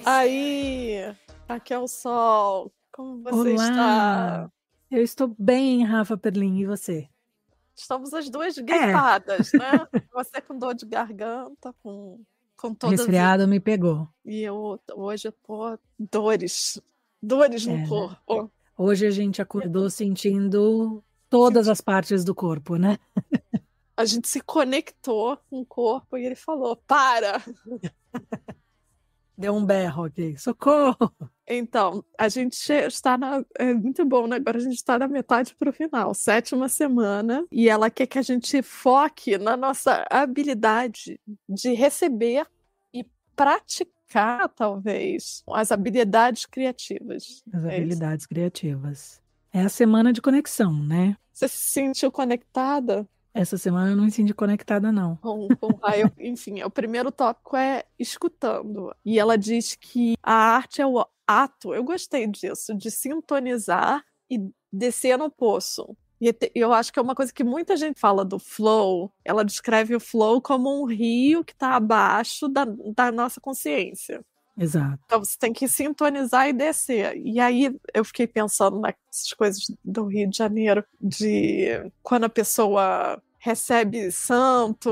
Aí, Raquel Sol, como você Olá! está? Eu estou bem, Rafa Perlin, e você? Estamos as duas gripadas, né? Você com dor de garganta, com todas. Resfriado me pegou. E hoje eu tô dores no né? corpo. Hoje a gente acordou sentindo todas as partes do corpo, né? A gente se conectou com o corpo e ele falou: para! Deu um berro aqui. Socorro! Então, a gente está é muito bom, né? Agora a gente está da metade para o final, 7ª semana, e ela quer que a gente foque na nossa habilidade de receber e praticar, talvez, as habilidades criativas. As É isso. habilidades criativas. É a semana de conexão, né? Você se sentiu conectada? Essa semana eu não me senti conectada, não. Enfim, o primeiro tópico é escutando. E ela diz que a arte é o ato, eu gostei disso, de sintonizar e descer no poço. E eu acho que é uma coisa que muita gente fala do flow. Ela descreve o flow como um rio que está abaixo da nossa consciência. Exato. Então você tem que sintonizar e descer. E aí eu fiquei pensando nessas coisas do Rio de Janeiro, de quando a pessoa recebe santo.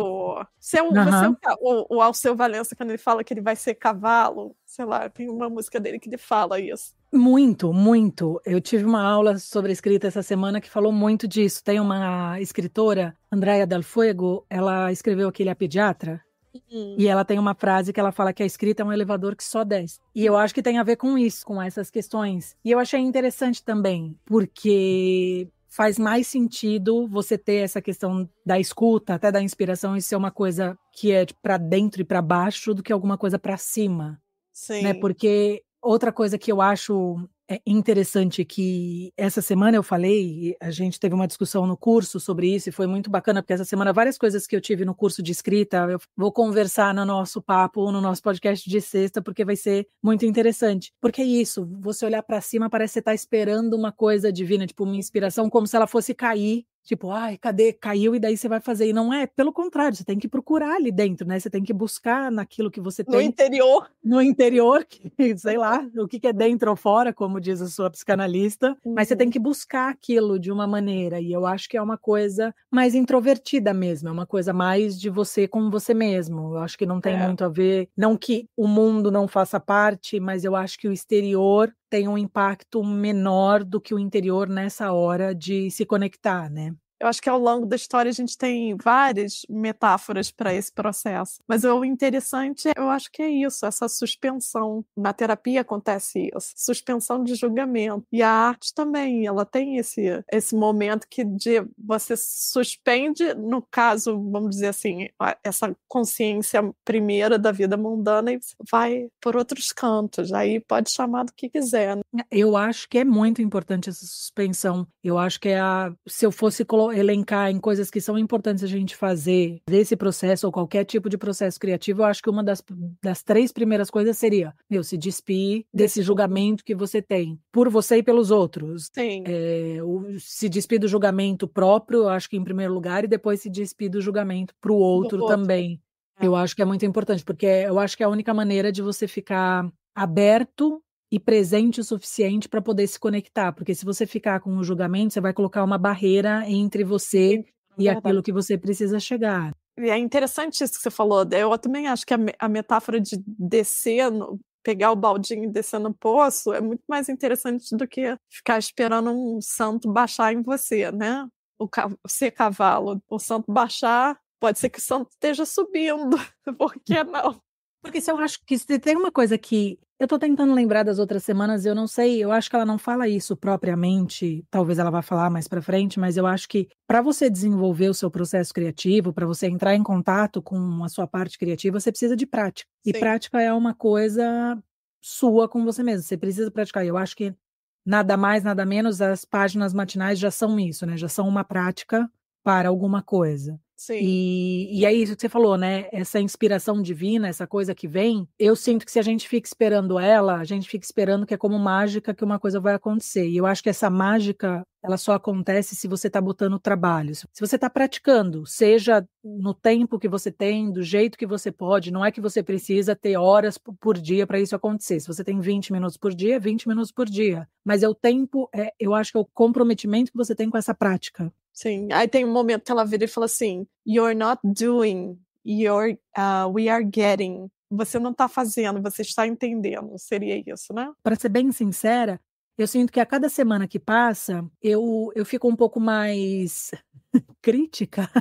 O Alceu Valença, quando ele fala que ele vai ser cavalo, sei lá, tem uma música dele que ele fala isso. Muito, muito. Eu tive uma aula sobre escrita essa semana que falou muito disso. Tem uma escritora, Andrea Del Fuego, ela escreveu aquele A Pediatra, e ela tem uma frase que ela fala que a escrita é um elevador que só desce. E eu acho que tem a ver com isso, com essas questões. E eu achei interessante também, porque faz mais sentido você ter essa questão da escuta, até da inspiração, e ser uma coisa que é para dentro e para baixo do que alguma coisa para cima. Sim. Né? Porque outra coisa que eu acho interessante que essa semana eu falei, a gente teve uma discussão no curso sobre isso e foi muito bacana, porque essa semana várias coisas que eu tive no curso de escrita, eu vou conversar no nosso papo, no nosso podcast de sexta, porque vai ser muito interessante. Porque é isso, você olhar para cima parece que você tá esperando uma coisa divina, tipo uma inspiração, como se ela fosse cair. Tipo, ai, cadê? Caiu e daí você vai fazer. E não é, pelo contrário, você tem que procurar ali dentro, né? Você tem que buscar naquilo que você tem. No interior, sei lá, o que é dentro ou fora, como diz a sua psicanalista. Mas você tem que buscar aquilo de uma maneira. E eu acho que é uma coisa mais introvertida mesmo. É uma coisa mais de você com você mesmo. Eu acho que não tem muito a ver. Não que o mundo não faça parte, mas eu acho que o exterior tem um impacto menor do que o interior nessa hora de se conectar, né? Eu acho que ao longo da história a gente tem várias metáforas para esse processo. Mas o interessante, eu acho que é isso, essa suspensão. Na terapia acontece isso, suspensão de julgamento. E a arte também, ela tem esse momento que você suspende, no caso, vamos dizer assim, essa consciência primeira da vida mundana e vai por outros cantos. Aí pode chamar do que quiser. Né? Eu acho que é muito importante essa suspensão. Eu acho que se eu fosse elencar em coisas que são importantes a gente fazer desse processo ou qualquer tipo de processo criativo, eu acho que uma das 3 primeiras coisas seria, se despir desse julgamento que você tem por você e pelos outros. Sim. Se despir do julgamento próprio, eu acho que em primeiro lugar, e depois se despir do julgamento para o outro também. Eu acho que é muito importante, porque eu acho que é a única maneira de você ficar aberto e presente o suficiente para poder se conectar, porque se você ficar com o julgamento, você vai colocar uma barreira entre você e aquilo que você precisa chegar. E é interessante isso que você falou. Eu também acho que a metáfora de descer, pegar o baldinho e descer no poço é muito mais interessante do que ficar esperando um santo baixar em você, né? Ser cavalo, o santo baixar, pode ser que o santo esteja subindo, por que não? Porque se eu acho que se tem uma coisa que eu tô tentando lembrar das outras semanas, eu não sei, eu acho que ela não fala isso propriamente, talvez ela vá falar mais pra frente, mas eu acho que para você desenvolver o seu processo criativo, para você entrar em contato com a sua parte criativa, você precisa de prática. E prática é uma coisa sua com você mesmo, você precisa praticar. Eu acho que nada mais, nada menos, as páginas matinais já são isso, né? Já são uma prática para alguma coisa. Sim. E aí, isso que você falou, né? Essa inspiração divina, essa coisa que vem, eu sinto que se a gente fica esperando ela, a gente fica esperando que é como mágica que uma coisa vai acontecer. E eu acho que essa mágica, ela só acontece se você tá botando trabalho. Se você tá praticando, seja no tempo que você tem, do jeito que você pode, não é que você precisa ter horas por dia para isso acontecer. Se você tem 20 minutos por dia, 20 minutos por dia. Mas é o tempo, eu acho que é o comprometimento que você tem com essa prática. Sim, aí tem um momento que ela vira e fala assim, you're not doing, we are getting. Você não está fazendo, você está entendendo. Seria isso, né? Para ser bem sincera, eu sinto que a cada semana que passa, eu fico um pouco mais crítica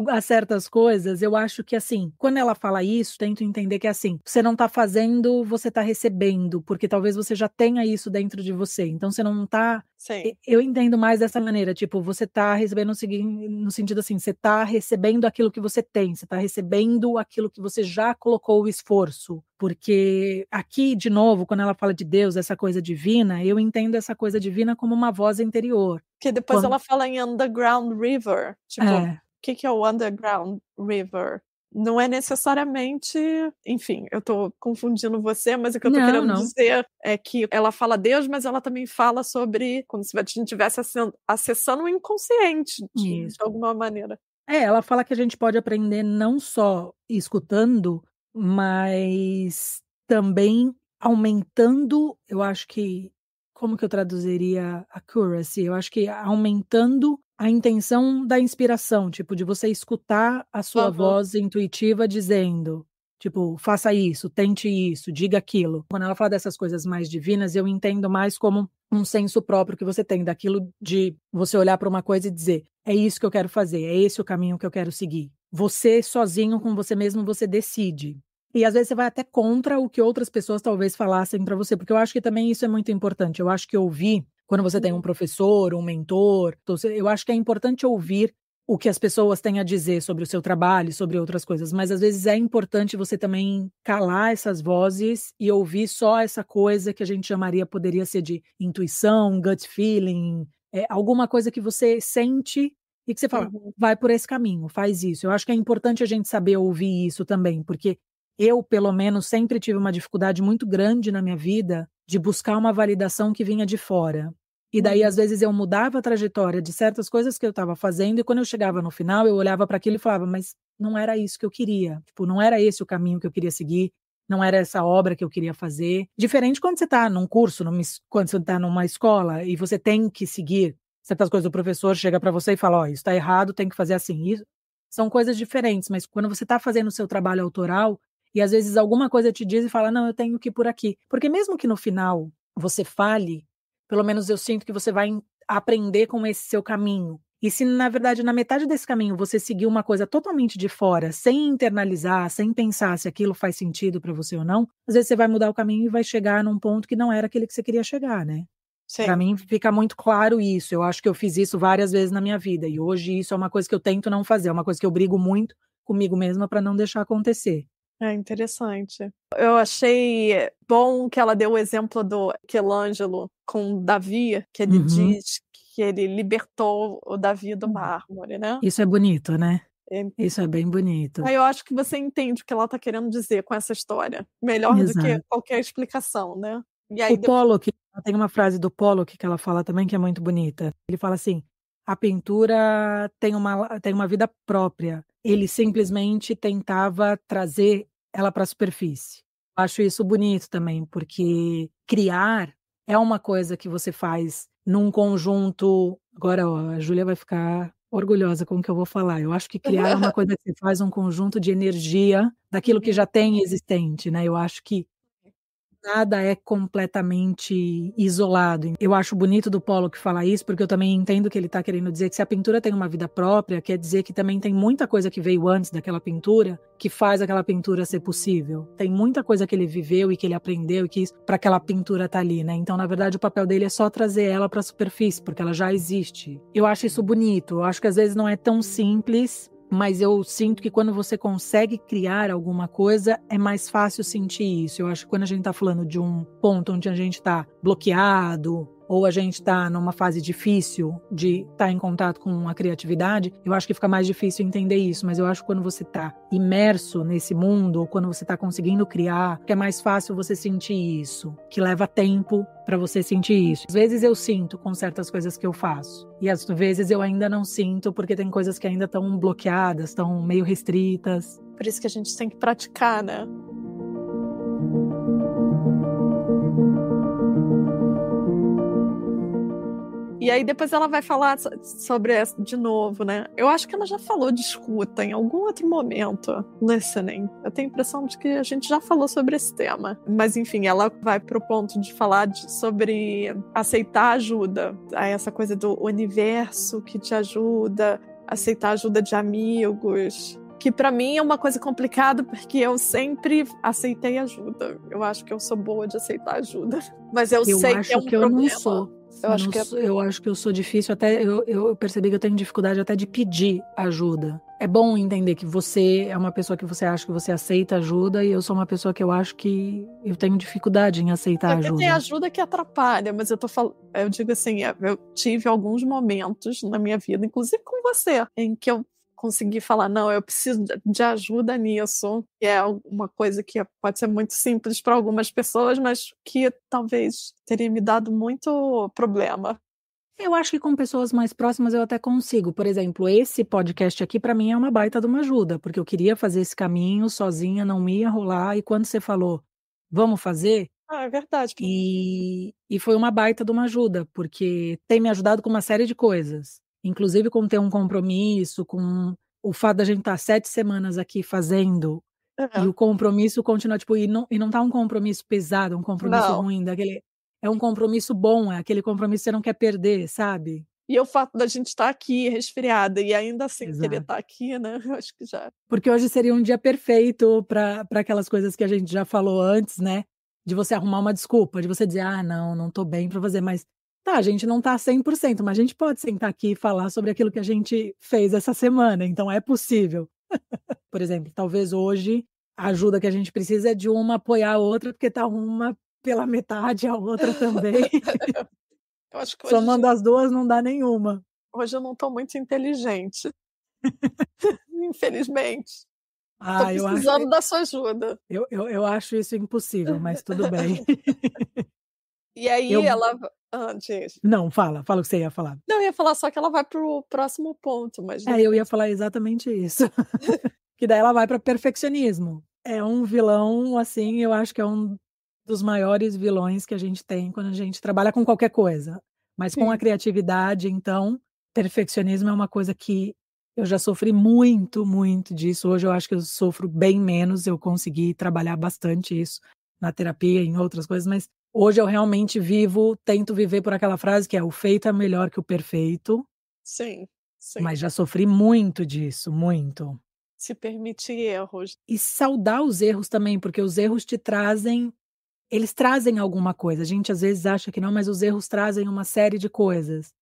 a certas coisas. Eu acho que, assim, quando ela fala isso, tento entender que, assim, você não tá fazendo, você tá recebendo, porque talvez você já tenha isso dentro de você. Então, você não tá... Sim. Eu entendo mais dessa maneira, tipo, você tá recebendo no sentido assim, você tá recebendo aquilo que você tem, você tá recebendo aquilo que você já colocou o esforço. Porque aqui, de novo, quando ela fala de Deus, essa coisa divina, eu entendo essa coisa divina como uma voz interior. Que depois ela fala em underground river. Tipo, o que é o underground river? Não é necessariamente... Enfim, eu tô confundindo você, mas o que eu tô querendo dizer é que ela fala Deus, mas ela também fala sobre como se a gente estivesse acessando o inconsciente, de alguma maneira. Ela fala que a gente pode aprender não só escutando, mas também aumentando, eu acho que... Como que eu traduziria accuracy? Eu acho que aumentando a intenção da inspiração, tipo, de você escutar a sua voz intuitiva dizendo, tipo, faça isso, tente isso, diga aquilo. Quando ela fala dessas coisas mais divinas, eu entendo mais como um senso próprio que você tem, daquilo de você olhar para uma coisa e dizer, é isso que eu quero fazer, é esse o caminho que eu quero seguir. Você sozinho com você mesmo, você decide. E às vezes você vai até contra o que outras pessoas talvez falassem para você, porque eu acho que também isso é muito importante. Eu acho que ouvir, quando você tem um professor, um mentor, eu acho que é importante ouvir o que as pessoas têm a dizer sobre o seu trabalho, sobre outras coisas, mas às vezes é importante você também calar essas vozes e ouvir só essa coisa que a gente chamaria, poderia ser de intuição, gut feeling, alguma coisa que você sente e que você fala, vai por esse caminho, faz isso. Eu acho que é importante a gente saber ouvir isso também, porque eu, pelo menos, sempre tive uma dificuldade muito grande na minha vida de buscar uma validação que vinha de fora. E daí, às vezes, eu mudava a trajetória de certas coisas que eu estava fazendo, e quando eu chegava no final, eu olhava para aquilo e falava, mas não era isso que eu queria. Tipo, não era esse o caminho que eu queria seguir, não era essa obra que eu queria fazer. Diferente quando você está num curso, quando você está numa escola, e você tem que seguir certas coisas, o professor chega para você e fala, ó, isso está errado, tem que fazer assim. Isso são coisas diferentes, mas quando você está fazendo o seu trabalho autoral, e às vezes alguma coisa te diz e fala, não, eu tenho que ir por aqui. Porque mesmo que no final você fale, pelo menos eu sinto que você vai aprender com esse seu caminho. E se, na verdade, na metade desse caminho você seguir uma coisa totalmente de fora, sem internalizar, sem pensar se aquilo faz sentido para você ou não, às vezes você vai mudar o caminho e vai chegar num ponto que não era aquele que você queria chegar, né? Para mim fica muito claro isso. Eu acho que eu fiz isso várias vezes na minha vida. E hoje isso é uma coisa que eu tento não fazer. É uma coisa que eu brigo muito comigo mesma para não deixar acontecer. É interessante. Eu achei bom que ela deu o exemplo do Michelangelo com Davi, que ele diz que ele libertou o Davi do mármore, né? Isso é bonito, né? Isso é bem bonito. Aí eu acho que você entende o que ela está querendo dizer com essa história. Melhor do que qualquer explicação, né? E aí, o Pollock, tem uma frase do Pollock que ela fala também que é muito bonita. Ele fala assim, a pintura tem uma vida própria. Ele simplesmente tentava trazer ela para a superfície. Acho isso bonito também, porque criar é uma coisa que você faz num conjunto... Agora, ó, a Júlia vai ficar orgulhosa com o que eu vou falar. Eu acho que criar é uma coisa que você faz um conjunto de energia daquilo que já tem existente, né? Eu acho que nada é completamente isolado. Eu acho bonito do Pollock falar isso, porque eu também entendo que ele está querendo dizer que se a pintura tem uma vida própria, quer dizer que também tem muita coisa que veio antes daquela pintura que faz aquela pintura ser possível. Tem muita coisa que ele viveu e que ele aprendeu e que para aquela pintura tá ali, né? Então, na verdade, o papel dele é só trazer ela para a superfície, porque ela já existe. Eu acho isso bonito. Eu acho que às vezes não é tão simples, mas eu sinto que quando você consegue criar alguma coisa, é mais fácil sentir isso. Eu acho que quando a gente está falando de um ponto onde a gente está bloqueado, ou a gente está numa fase difícil de estar em contato com a criatividade, eu acho que fica mais difícil entender isso. Mas eu acho que quando você está imerso nesse mundo, ou quando você está conseguindo criar, que é mais fácil você sentir isso, que leva tempo para você sentir isso. Às vezes eu sinto com certas coisas que eu faço, e às vezes eu ainda não sinto, porque tem coisas que ainda estão bloqueadas, estão meio restritas. Por isso que a gente tem que praticar, né? E aí depois ela vai falar sobre essa de novo, né? Eu acho que ela já falou de escuta em algum outro momento. Listening. Eu tenho a impressão de que a gente já falou sobre esse tema. Mas enfim, ela vai pro ponto de falar sobre aceitar ajuda. Aí essa coisa do universo que te ajuda, aceitar ajuda de amigos. Que pra mim é uma coisa complicada, porque eu sempre aceitei ajuda. Eu acho que eu sou boa de aceitar ajuda. Mas eu sei que é um que eu problema. não sou. Eu acho que eu sou difícil, até eu percebi que eu tenho dificuldade até de pedir ajuda. É bom entender que você é uma pessoa que você acha que você aceita ajuda, e eu sou uma pessoa que eu acho que eu tenho dificuldade em aceitar ajuda. Tem ajuda que atrapalha, mas eu digo assim, eu tive alguns momentos na minha vida, inclusive com você, em que eu consegui falar, não, eu preciso de ajuda nisso, que é uma coisa que pode ser muito simples para algumas pessoas, mas que talvez teria me dado muito problema. Eu acho que com pessoas mais próximas eu até consigo. Por exemplo, esse podcast aqui para mim é uma baita de uma ajuda, porque eu queria fazer esse caminho sozinha, não ia rolar, e quando você falou, vamos fazer? É verdade. E foi uma baita de uma ajuda, porque tem me ajudado com uma série de coisas. Inclusive com ter um compromisso, com o fato da gente estar 7 semanas aqui fazendo, e o compromisso continua, tipo, e não tá um compromisso pesado, um compromisso ruim, é um compromisso bom, é aquele compromisso que você não quer perder, sabe? E o fato da gente estar aqui resfriada e ainda assim Exato. querer estar aqui, né? Eu acho que já. Porque hoje seria um dia perfeito para aquelas coisas que a gente já falou antes, né? De você arrumar uma desculpa, de você dizer, não tô bem para fazer, mas tá, a gente não tá 100%, mas a gente pode sentar aqui e falar sobre aquilo que a gente fez essa semana, então é possível. Por exemplo, talvez hoje a ajuda que a gente precisa é de uma apoiar a outra, porque tá uma pela metade, a outra também. Eu acho que hoje Somando as duas não dá nenhuma. Hoje eu não tô muito inteligente. Infelizmente. Tô precisando da sua ajuda. Eu acho isso impossível, mas tudo bem. E aí ela... diz. Não, fala o que você ia falar. Não, eu ia falar só que ela vai pro próximo ponto, mas... eu ia falar exatamente isso. Que daí ela vai para perfeccionismo. É um vilão, assim, eu acho que é um dos maiores vilões que a gente tem quando a gente trabalha com qualquer coisa. Mas com a criatividade, então, perfeccionismo é uma coisa que eu já sofri muito, muito disso. Hoje eu acho que eu sofro bem menos, eu consegui trabalhar bastante isso na terapia, em outras coisas, mas hoje eu realmente tento viver por aquela frase que é: o feito é melhor que o perfeito. Sim. Mas já sofri muito disso, muito. Se permitir erros. E saudar os erros também, porque os erros eles trazem alguma coisa. A gente às vezes acha que não, mas os erros trazem uma série de coisas.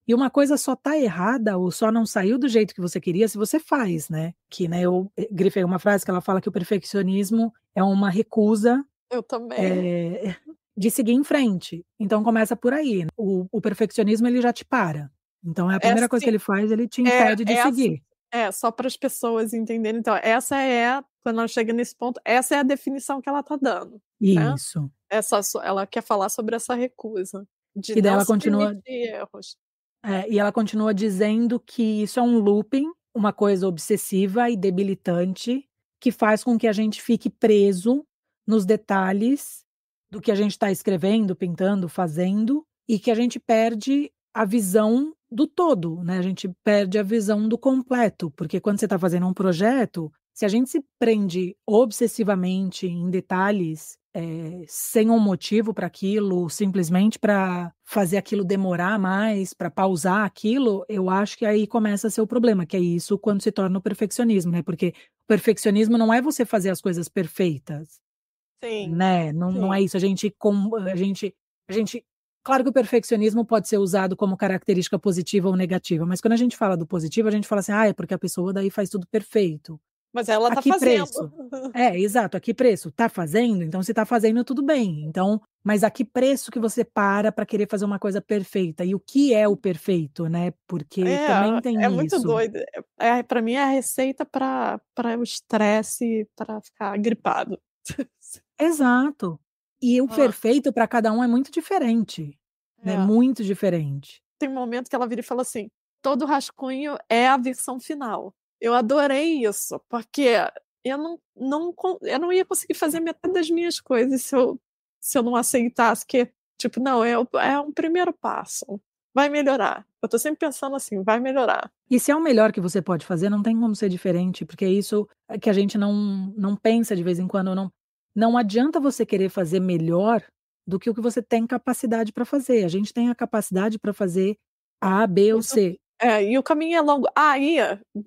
E uma coisa só tá errada ou só não saiu do jeito que você queria se você faz, né? Que, né, eu grifei uma frase que ela fala que o perfeccionismo é uma recusa. Eu também. De seguir em frente. Então começa por aí. O perfeccionismo, ele já te para. Então é a primeira coisa que ele faz, ele te impede de seguir. Só para as pessoas entenderem. Então, quando ela chega nesse ponto, essa é a definição que ela tá dando. Isso. Né? Ela quer falar sobre essa recusa. De E daí não ela continua, permitir erros. E ela continua dizendo que isso é um looping, uma coisa obsessiva e debilitante, que faz com que a gente fique preso nos detalhes do que a gente está escrevendo, pintando, fazendo, e que a gente perde a visão do todo, né? A gente perde a visão do completo, porque quando você está fazendo um projeto, se a gente se prende obsessivamente em detalhes, sem um motivo para aquilo, simplesmente para fazer aquilo demorar mais, para pausar aquilo, eu acho que aí começa a ser o problema, que é isso quando se torna o perfeccionismo, né? Porque o perfeccionismo não é você fazer as coisas perfeitas. Sim. Né? Não é isso. A gente. Claro que o perfeccionismo pode ser usado como característica positiva ou negativa, mas quando a gente fala do positivo, a gente fala assim, é porque a pessoa daí faz tudo perfeito. Mas ela A tá que fazendo. preço? Exato, a que preço? Tá fazendo? Então se tá fazendo, tudo bem. Então, mas a que preço que você para querer fazer uma coisa perfeita? E o que é o perfeito, né, porque também É tem muito isso. doido. Pra mim é a receita para o estresse, para ficar gripado. Exato. E o Ah, perfeito para cada um é muito diferente, né, é. muito diferente. Tem um momento que ela vira e fala assim: "Todo rascunho é a versão final". Eu adorei isso, porque eu não ia conseguir fazer metade das minhas coisas se eu não aceitasse que, tipo, não, é um primeiro passo, vai melhorar. Eu tô sempre pensando assim: "Vai melhorar". E se é o melhor que você pode fazer, não tem como ser diferente, porque é isso que a gente não pensa de vez em quando, não adianta você querer fazer melhor do que o que você tem capacidade para fazer. A gente tem a capacidade para fazer A, B ou Isso C. e o caminho é longo. Aí,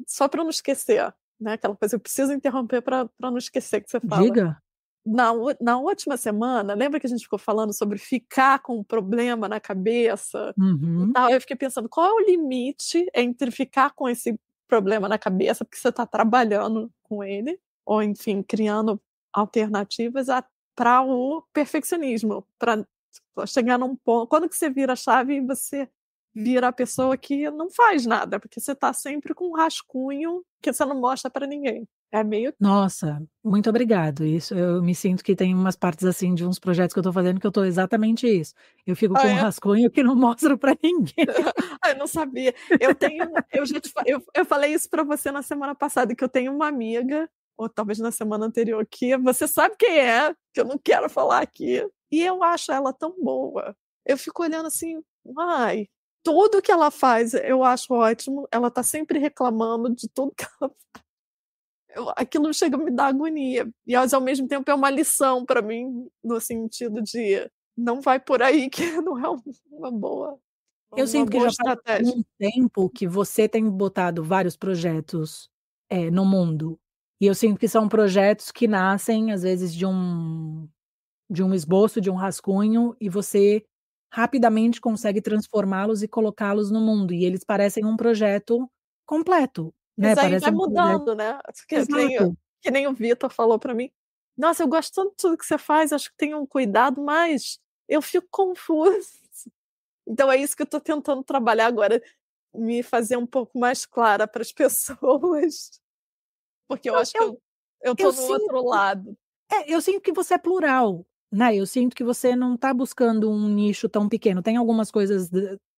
só para não esquecer, né, aquela coisa, eu preciso interromper para não esquecer que você fala. Diga. Na última semana, lembra que a gente ficou falando sobre ficar com um problema na cabeça e Uhum. tal? Eu fiquei pensando, qual é o limite entre ficar com esse problema na cabeça, porque você está trabalhando com ele, ou enfim, criando alternativas para o perfeccionismo, para chegar num ponto quando que você vira a chave e você vira a pessoa que não faz nada, porque você está sempre com um rascunho que você não mostra para ninguém. É meio Nossa, muito obrigado. Isso eu me sinto que tem umas partes, assim, de uns projetos que eu tô fazendo que eu tô exatamente isso. Eu fico ah, com um é? rascunho que não mostro para ninguém. Ah, eu não sabia. Eu já te fa eu falei isso pra você na semana passada, que eu tenho uma amiga, ou talvez na semana anterior, que você sabe quem é, que eu não quero falar aqui, e eu acho ela tão boa. Eu fico olhando assim: "Ai, tudo que ela faz eu acho ótimo, ela tá sempre reclamando de tudo que ela aquilo chega a me dar agonia, e mas ao mesmo tempo é uma lição pra mim, no sentido de não vai por aí que não é Eu uma sinto que boa já faz estratégia. um tempo que você tem botado vários projetos, no mundo, e eu sinto que são projetos que nascem, às vezes, de um esboço, de um rascunho, e você rapidamente consegue transformá-los e colocá-los no mundo, e eles parecem um projeto completo, né, Mas aí parece vai um projeto mudando, né, exato. que nem o Vitor falou pra mim: "Nossa, eu gosto tanto de tudo que você faz, acho que tem um cuidado, mas eu fico confuso". Então é isso que eu tô tentando trabalhar agora, me fazer um pouco mais clara para as pessoas, porque eu Não, acho que eu eu tô no sinto outro lado. eu sinto que você é plural, né, eu sinto que você não tá buscando um nicho tão pequeno. Tem algumas coisas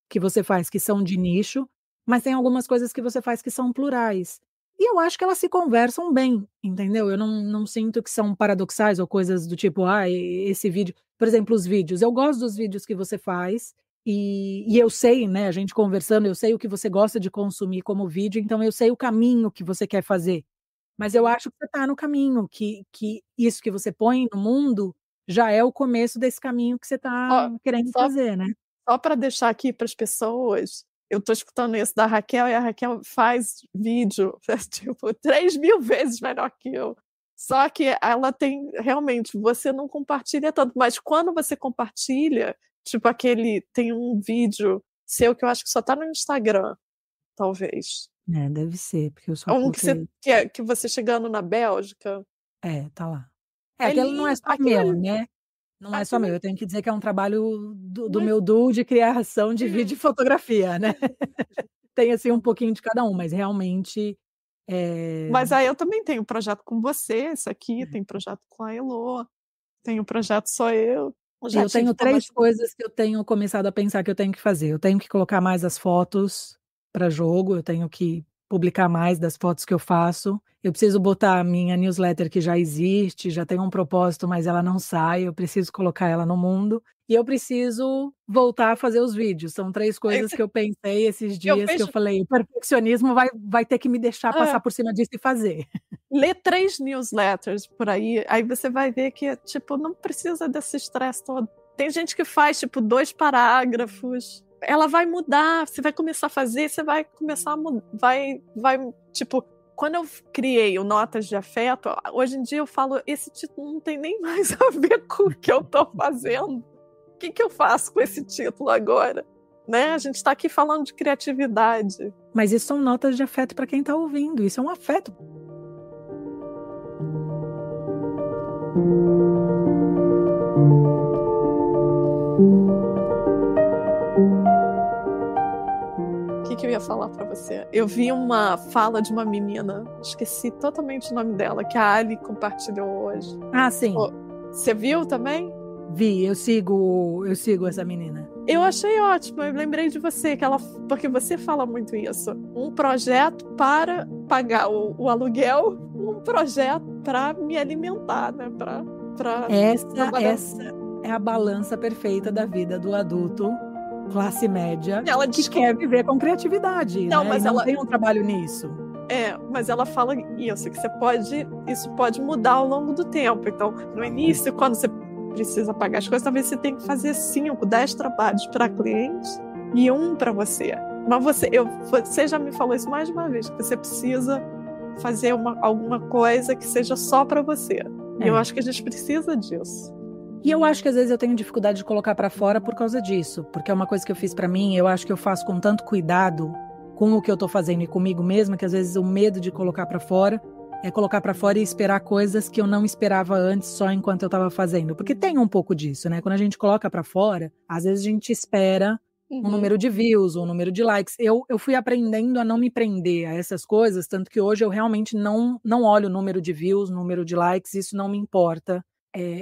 que você faz que são de nicho, mas tem algumas coisas que você faz que são plurais. E eu acho que elas se conversam bem, entendeu? Eu não sinto que são paradoxais ou coisas do tipo: "Ah, esse vídeo", por exemplo, os vídeos, eu gosto dos vídeos que você faz, e eu sei, né, a gente conversando, eu sei o que você gosta de consumir como vídeo, então eu sei o caminho que você quer fazer. Mas eu Sim. acho que você está no caminho, que isso que você põe no mundo, já é o começo desse caminho que você está Ó, querendo só fazer, né. só pra deixar aqui para as pessoas, eu tô escutando isso da Raquel e a Raquel faz vídeo, tipo, 3.000 vezes melhor que eu. Só que ela tem realmente, você não compartilha tanto, mas quando você compartilha, tipo tem um vídeo seu que eu acho que só tá no Instagram, talvez. É, deve ser, porque eu só Um que você coloquei que você chegando na Bélgica. tá lá. É, É aquele não é lindo, só aquilo meu, ali né, não é só aquilo meu, ali eu tenho que dizer que é um trabalho do mas meu duo de criação de vídeo e fotografia, né. Tem, assim, um pouquinho de cada um, mas realmente, eh mas aí eu também tenho projeto com você, esse aqui, tem projeto com a Elô, tenho projeto só eu já eu tive tenho 3 formação. coisas que eu tenho começado a pensar que eu tenho que fazer. Eu tenho que colocar mais as fotos para jogo, eu tenho que publicar mais das fotos que eu faço. Eu preciso botar a minha newsletter que já existe, já tem um propósito, mas ela não sai, eu preciso colocar ela no mundo. E eu preciso voltar a fazer os vídeos. São 3 Aí coisas você que eu pensei esses eu dias que eu vejo falei: "O perfeccionismo vai ter que me deixar passar é, por cima disso e fazer". lê 3 newsletters por aí você vai ver que, tipo, não precisa desse estresse todo. Tem gente que faz, tipo, 2 parágrafos, ela vai mudar, você vai começar a fazer, você vai começar a vai tipo, quando eu criei o Notas de Afeto, hoje em dia eu falo: "Esse título não tem nem mais a ver com o que eu tô fazendo. O que que eu faço com esse título agora?", né, a gente tá aqui falando de criatividade. Mas isso são notas de afeto para quem está ouvindo, isso é um afeto. O que eu ia falar pra você? Eu vi uma fala de uma menina, esqueci totalmente o nome dela, que a Ali compartilhou hoje. Ah, sim. Você viu também? Vi, eu sigo essa menina. Eu achei ótimo, eu lembrei de você, porque você fala muito isso. Um projeto para pagar o aluguel, um projeto para me alimentar, né? Essa é a balança perfeita da vida do adulto classe média que quer viver com criatividade, não, né? Mas e não tem um trabalho nisso. Mas ela fala isso, que isso pode mudar ao longo do tempo. Então, no início, quando você precisa pagar as coisas, talvez você tenha que fazer 5, 10 trabalhos para clientes e um para você. Mas você já me falou isso mais de uma vez, que você precisa fazer alguma coisa que seja só para você. E eu acho que a gente precisa disso. E eu acho que às vezes eu tenho dificuldade de colocar para fora por causa disso, porque é uma coisa que eu fiz para mim, eu acho que eu faço com tanto cuidado com o que eu tô fazendo e comigo mesma, que às vezes o medo de colocar para fora é colocar para fora e esperar coisas que eu não esperava antes só enquanto eu tava fazendo, porque tem um pouco disso, né? Quando a gente coloca para fora, às vezes a gente espera um número de views, um número de likes. Eu fui aprendendo a não me prender a essas coisas, tanto que hoje eu realmente não olho o número de views, número de likes, isso não me importa.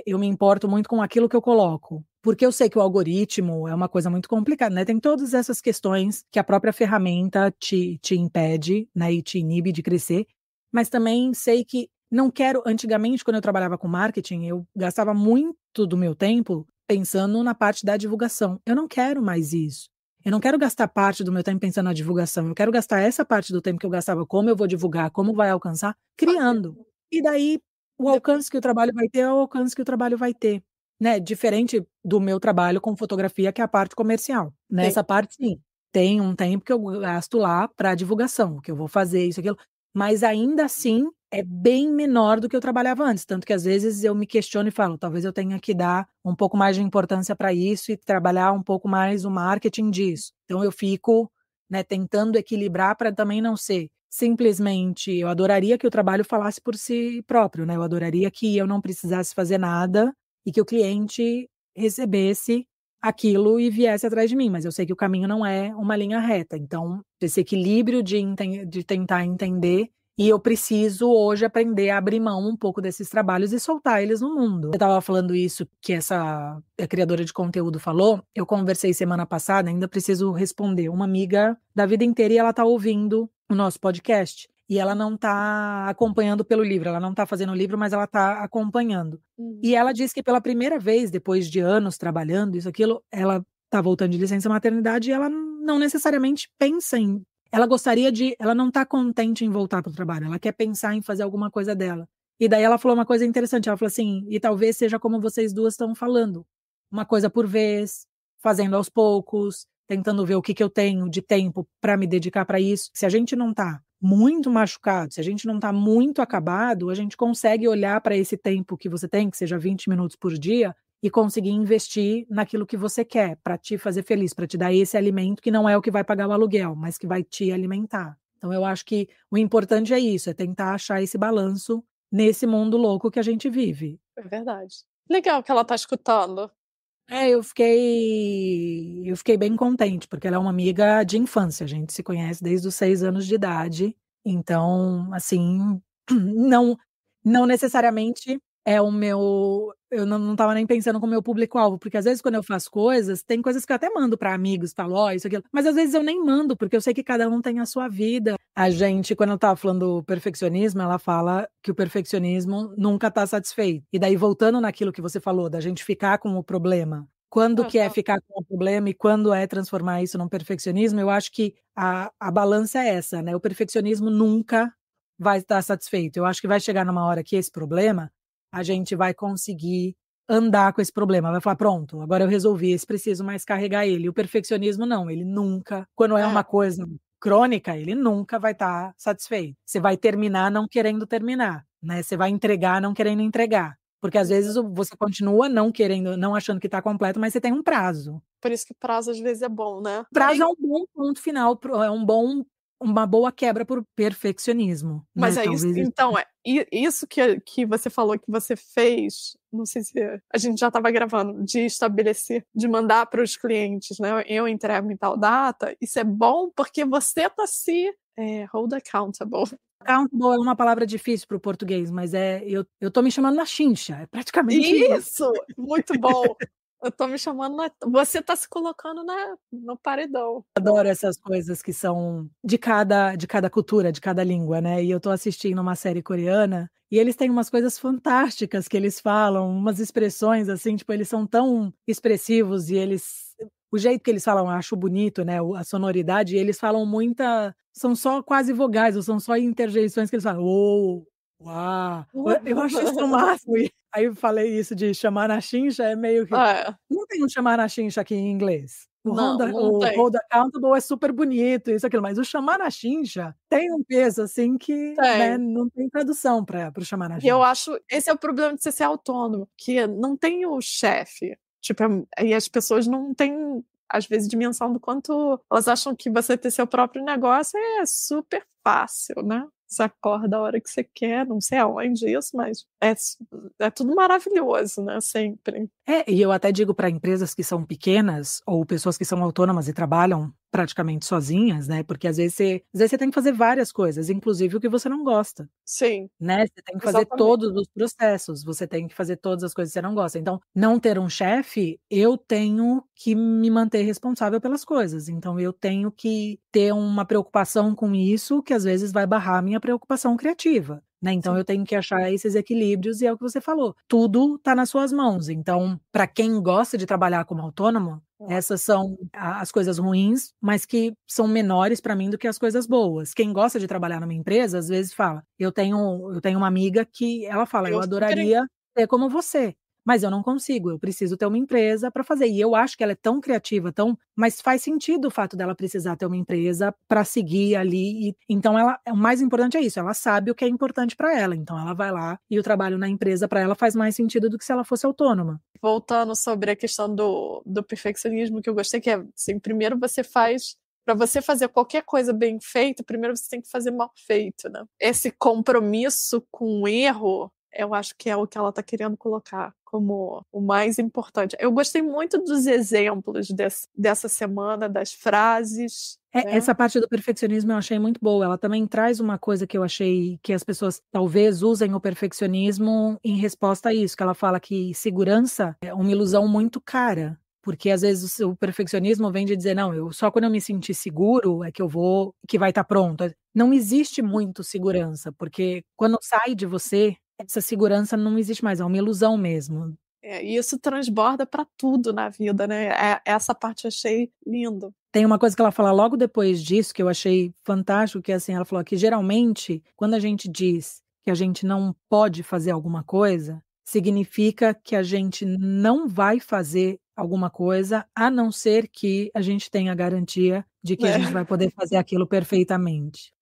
Eu me importo muito com aquilo que eu coloco. Porque eu sei que o algoritmo é uma coisa muito complicada, né? Tem todas essas questões que a própria ferramenta te impede, né? E te inibe de crescer. Mas também sei que não quero... Antigamente, quando eu trabalhava com marketing, eu gastava muito do meu tempo pensando na parte da divulgação. Eu não quero mais isso. Eu não quero gastar parte do meu tempo pensando na divulgação. Eu quero gastar essa parte do tempo que eu gastava, como eu vou divulgar, como vai alcançar, criando. E daí... o alcance que o trabalho vai ter é o alcance que o trabalho vai ter, né? Diferente do meu trabalho com fotografia, que é a parte comercial. Nessa parte, sim, tem um tempo que eu gasto lá para divulgação, que eu vou fazer isso, aquilo, mas ainda assim é bem menor do que eu trabalhava antes, tanto que às vezes eu me questiono e falo, talvez eu tenha que dar um pouco mais de importância para isso e trabalhar um pouco mais o marketing disso. Então eu fico, né, tentando equilibrar para também não ser simplesmente, eu adoraria que o trabalho falasse por si próprio, né? Eu adoraria que eu não precisasse fazer nada e que o cliente recebesse aquilo e viesse atrás de mim, mas eu sei que o caminho não é uma linha reta, então esse equilíbrio de tentar entender, e eu preciso hoje aprender a abrir mão um pouco desses trabalhos e soltar eles no mundo. Eu estava falando isso que a criadora de conteúdo falou, eu conversei semana passada, ainda preciso responder, uma amiga da vida inteira e ela tá ouvindo o nosso podcast. E ela não está acompanhando pelo livro, ela não está fazendo o livro, mas ela está acompanhando. E ela disse que pela primeira vez, depois de anos trabalhando, isso, aquilo, ela está voltando de licença maternidade e ela não necessariamente pensa em... Ela não está contente em voltar para o trabalho, ela quer pensar em fazer alguma coisa dela. E daí ela falou uma coisa interessante, ela falou assim, e talvez seja como vocês duas estão falando, uma coisa por vez, fazendo aos poucos, tentando ver o que eu tenho de tempo para me dedicar para isso. Se a gente não está muito machucado, se a gente não está muito acabado, a gente consegue olhar para esse tempo que você tem, que seja 20 minutos por dia, e conseguir investir naquilo que você quer, para te fazer feliz, para te dar esse alimento que não é o que vai pagar o aluguel, mas que vai te alimentar. Então eu acho que o importante é isso, é tentar achar esse balanço nesse mundo louco que a gente vive. É verdade. Legal que ela está escutando. Eu fiquei bem contente, porque ela é uma amiga de infância, a gente se conhece desde os 6 anos de idade, então, assim, não necessariamente é o meu... Eu não estava nem pensando com o meu público-alvo, porque às vezes quando eu faço coisas, tem coisas que eu até mando para amigos, falo, ó, isso, aquilo, mas às vezes eu nem mando, porque eu sei que cada um tem a sua vida. A gente, quando eu estava falando do perfeccionismo, ela fala que o perfeccionismo nunca está satisfeito. E daí, voltando naquilo que você falou, da gente ficar com o problema, quando que é ficar com o problema e quando é transformar isso num perfeccionismo, eu acho que a balança é essa, né? O perfeccionismo nunca vai estar satisfeito. Eu acho que vai chegar numa hora que esse problema, a gente vai conseguir andar com esse problema, vai falar, pronto, agora eu resolvi, esse preciso mais carregar ele. O perfeccionismo não, ele nunca, quando é uma coisa crônica, ele nunca vai estar satisfeito. Você vai terminar não querendo terminar, né? Você vai entregar não querendo entregar. Porque às vezes você continua não querendo, não achando que está completo, mas você tem um prazo. Por isso que prazo às vezes é bom, né? Prazo é um bom ponto final, é um bom uma boa quebra por perfeccionismo. Mas né? é isso, então, isso que você falou que você fez, não sei se a gente já estava gravando, de estabelecer, de mandar para os clientes, né? Eu entrego em tal data, isso é bom porque você está se hold accountable. Accountable é uma palavra difícil para o português, mas eu tô me chamando na chincha, é praticamente isso. Muito bom. Eu tô me chamando você tá se colocando no paredão. Adoro essas coisas que são de cada cultura, de cada língua, né? E eu tô assistindo uma série coreana e eles têm umas coisas fantásticas que eles falam, umas expressões assim, tipo, eles são tão expressivos e o jeito que eles falam, eu acho bonito, né? A sonoridade, e eles falam são só quase vogais, ou são só interjeições que eles falam. Oh, uau! Eu acho isso o máximo. E aí eu falei isso de chamar na chincha, é meio que. Não tem um chamar na chincha aqui em inglês. Não tem. Hold accountable é super bonito, isso, aquilo, mas o chamar na chincha tem um peso, assim, que né, não tem tradução para o chamar na E chincha. eu acho, esse é o problema de você ser autônomo, que não tem o chefe. Tipo, e as pessoas não têm, às vezes, dimensão do quanto elas acham que você ter seu próprio negócio é super fácil, né? Você acorda a hora que você quer, não sei aonde isso, mas é tudo maravilhoso, né? Sempre. E eu até digo para empresas que são pequenas ou pessoas que são autônomas e trabalham praticamente sozinhas, né? Porque às vezes você tem que fazer várias coisas, inclusive o que você não gosta. Sim. Né? Você tem que fazer todos os processos, você tem que fazer todas as coisas que você não gosta. Então, não ter um chefe, eu tenho que me manter responsável pelas coisas. Então, eu tenho que ter uma preocupação com isso que às vezes vai barrar a minha preocupação criativa. Né? Então, eu tenho que achar esses equilíbrios e é o que você falou. Tudo está nas suas mãos. Então, para quem gosta de trabalhar como autônomo, essas são as coisas ruins, mas que são menores para mim do que as coisas boas. Quem gosta de trabalhar numa empresa, às vezes fala, eu tenho uma amiga que ela fala, eu adoraria ser como você, mas eu não consigo, eu preciso ter uma empresa para fazer. E eu acho que ela é tão criativa, mas faz sentido o fato dela precisar ter uma empresa para seguir ali. Então, o mais importante é isso, ela sabe o que é importante para ela. Então, ela vai lá e o trabalho na empresa para ela faz mais sentido do que se ela fosse autônoma. Voltando sobre a questão do perfeccionismo, que eu gostei, que é assim, primeiro você faz. Para você fazer qualquer coisa bem feita, primeiro você tem que fazer mal feito, né? Esse compromisso com o erro, eu acho que é o que ela está querendo colocar como o mais importante. Eu gostei muito dos exemplos dessa semana, das frases. Né? Essa parte do perfeccionismo eu achei muito boa. Ela também traz uma coisa que eu achei que as pessoas talvez usem o perfeccionismo em resposta a isso, que ela fala que segurança é uma ilusão muito cara. Porque às vezes o perfeccionismo vem de dizer, não, só quando eu me sentir seguro é que vai estar pronto. Não existe muito segurança, porque quando sai de você, essa segurança não existe mais, é uma ilusão mesmo. E isso transborda para tudo na vida, né? Essa parte eu achei lindo. Tem uma coisa que ela fala logo depois disso, que eu achei fantástico, que é assim, ela falou que geralmente, quando a gente diz que a gente não pode fazer alguma coisa, significa que a gente não vai fazer alguma coisa, a não ser que a gente tenha a garantia de que a gente vai poder fazer aquilo perfeitamente.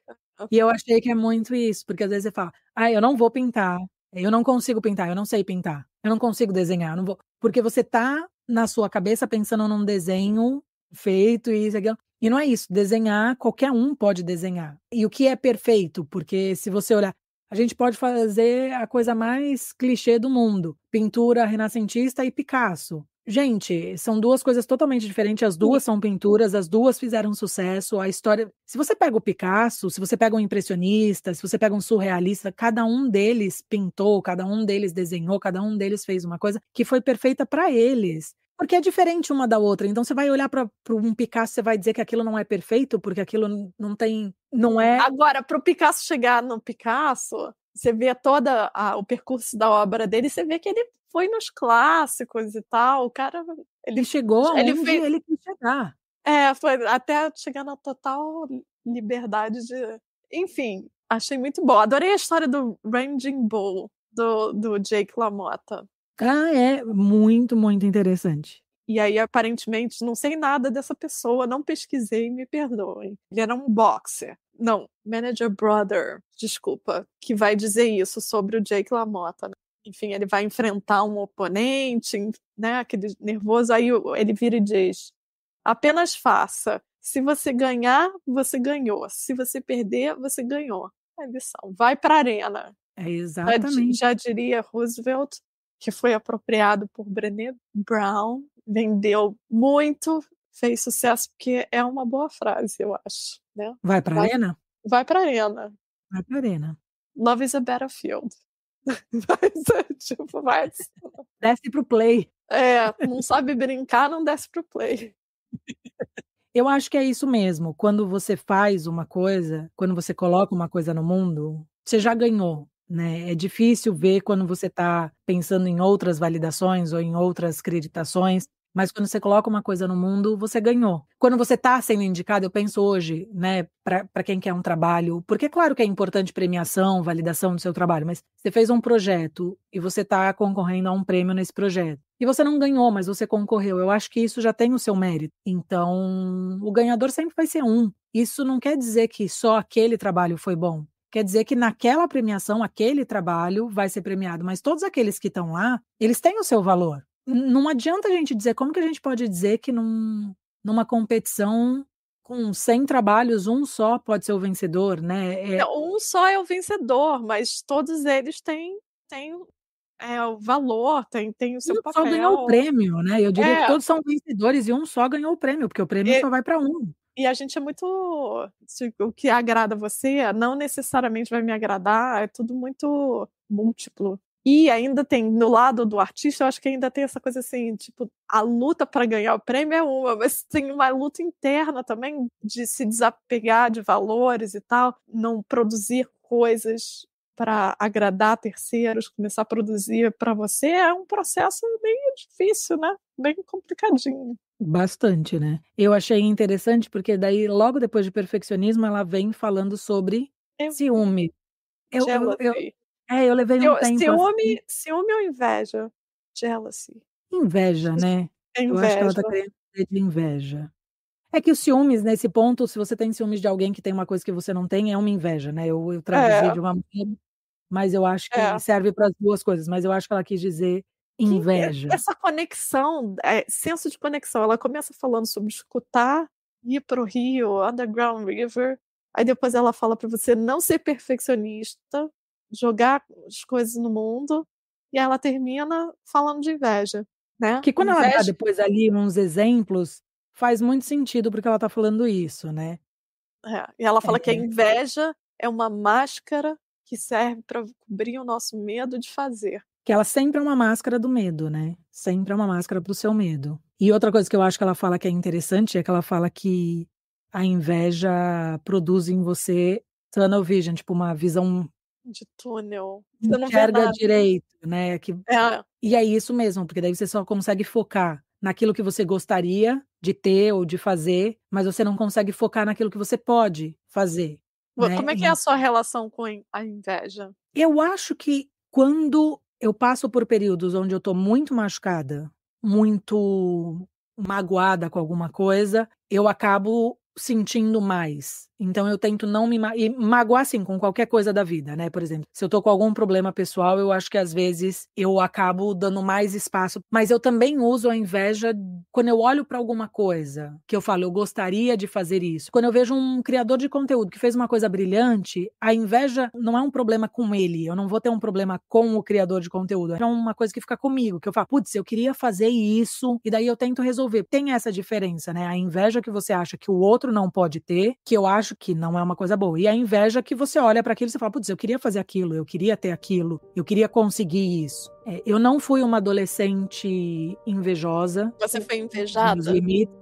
E eu achei que é muito isso, porque às vezes você fala, eu não vou pintar, eu não consigo pintar, eu não sei pintar, eu não consigo desenhar, eu não vou. Porque você tá na sua cabeça pensando num desenho feito e isso, aquilo. E não é isso, desenhar, qualquer um pode desenhar. E o que é perfeito? Porque se você olhar, a gente pode fazer a coisa mais clichê do mundo, pintura renascentista e Picasso. Gente, são duas coisas totalmente diferentes, as duas são pinturas, as duas fizeram sucesso, a história... Se você pega o Picasso, se você pega um impressionista, se você pega um surrealista, cada um deles pintou, cada um deles desenhou, cada um deles fez uma coisa que foi perfeita para eles. Porque é diferente uma da outra. Então você vai olhar para um Picasso, você vai dizer que aquilo não é perfeito, porque aquilo não é... Agora, para o Picasso chegar no Picasso, você vê todo o percurso da obra dele, você vê que ele foi nos clássicos e tal. O cara. Ele chegou aonde ele quis chegar. Foi até chegar na total liberdade de. Enfim, achei muito bom. Adorei a história do Raging Bull, do Jake LaMotta. É muito, muito interessante. E aí, aparentemente, não sei nada dessa pessoa, não pesquisei, me perdoem. Ele era um boxer. Não, Manager Brother, desculpa, que vai dizer isso sobre o Jake LaMotta. Né? Enfim, ele vai enfrentar um oponente, né, aquele nervoso, aí ele vira e diz, apenas faça. Se você ganhar, você ganhou. Se você perder, você ganhou. É a lição. Vai para a arena. É exatamente. Já diria Roosevelt, que foi apropriado por Brené Brown, vendeu muito, fez sucesso, porque é uma boa frase, eu acho, né? Vai para a arena? Vai para a arena. Vai para a arena. Love is a battlefield. Tipo, vai. Desce pro play. Não sabe brincar, não desce pro play. Eu acho que é isso mesmo. Quando você faz uma coisa, quando você coloca uma coisa no mundo, você já ganhou, né? É difícil ver quando você está pensando em outras validações ou em outras creditações, mas quando você coloca uma coisa no mundo, você ganhou. Quando você está sendo indicado, eu penso hoje, né, para quem quer um trabalho, porque é claro que é importante premiação, validação do seu trabalho, mas você fez um projeto e você está concorrendo a um prêmio nesse projeto. E você não ganhou, mas você concorreu. Eu acho que isso já tem o seu mérito. Então, o ganhador sempre vai ser um. Isso não quer dizer que só aquele trabalho foi bom. Quer dizer que naquela premiação, aquele trabalho vai ser premiado. Mas todos aqueles que estão lá, eles têm o seu valor. Não adianta a gente dizer, como que a gente pode dizer que numa competição com 100 trabalhos, um só pode ser o vencedor, né? Um só é o vencedor, mas todos eles têm o valor, tem o seu papel. Um só ganhou o prêmio, né? Eu diria que todos são vencedores e um só ganhou o prêmio, porque o prêmio só vai para um. E a gente é muito... O que agrada você não necessariamente vai me agradar, é tudo muito múltiplo. E ainda tem, no lado do artista, eu acho que ainda tem essa coisa assim, tipo, a luta para ganhar o prêmio é uma, mas tem uma luta interna também de se desapegar de valores e tal, não produzir coisas para agradar terceiros, começar a produzir para você, é um processo meio difícil, né? Bem complicadinho. Bastante, né? Eu achei interessante porque daí, logo depois de perfeccionismo, ela vem falando sobre ciúme. Jealousy. Eu levei um tempo Ciúme ou inveja? Jealousy. Inveja, né? Eu acho que ela tá querendo dizer de inveja. É que os ciúmes, nesse ponto, se você tem ciúmes de alguém que tem uma coisa que você não tem, é uma inveja, né? Eu traduzi de uma maneira, mas eu acho que serve para as duas coisas, mas eu acho que ela quis dizer inveja. Essa conexão, senso de conexão, ela começa falando sobre escutar, ir para o rio, Underground River, aí depois ela fala para você não ser perfeccionista, jogar as coisas no mundo, e ela termina falando de inveja, né? Que quando ela dá depois ali uns exemplos, faz muito sentido porque ela tá falando isso, né? E ela fala que a inveja é uma máscara que serve para cobrir o nosso medo de fazer. Que ela sempre é uma máscara do medo, né? Sempre é uma máscara pro seu medo. E outra coisa que eu acho que ela fala que é interessante é que ela fala que a inveja produz em você tunnel vision, tipo uma visão de túnel. Você não enxerga direito, né? E é isso mesmo, porque daí você só consegue focar naquilo que você gostaria de ter ou de fazer, mas você não consegue focar naquilo que você pode fazer. Né? Como é que é a sua relação com a inveja? Eu acho que quando eu passo por períodos onde eu tô muito machucada, muito magoada com alguma coisa, eu acabo sentindo mais. Então eu tento não me magoar assim com qualquer coisa da vida, né? Por exemplo, se eu tô com algum problema pessoal, eu acho que às vezes eu acabo dando mais espaço, mas eu também uso a inveja quando eu olho para alguma coisa, que eu falo, eu gostaria de fazer isso. Quando eu vejo um criador de conteúdo que fez uma coisa brilhante, a inveja não é um problema com ele, eu não vou ter um problema com o criador de conteúdo, é uma coisa que fica comigo, que eu falo, putz, eu queria fazer isso, e daí eu tento resolver. Tem essa diferença, né? A inveja que você acha que o outro não pode ter, que eu acho que não é uma coisa boa. E a inveja que você olha para aquilo e você fala, putz, eu queria fazer aquilo, eu queria ter aquilo, eu queria conseguir isso. Eu não fui uma adolescente invejosa. Você foi invejada?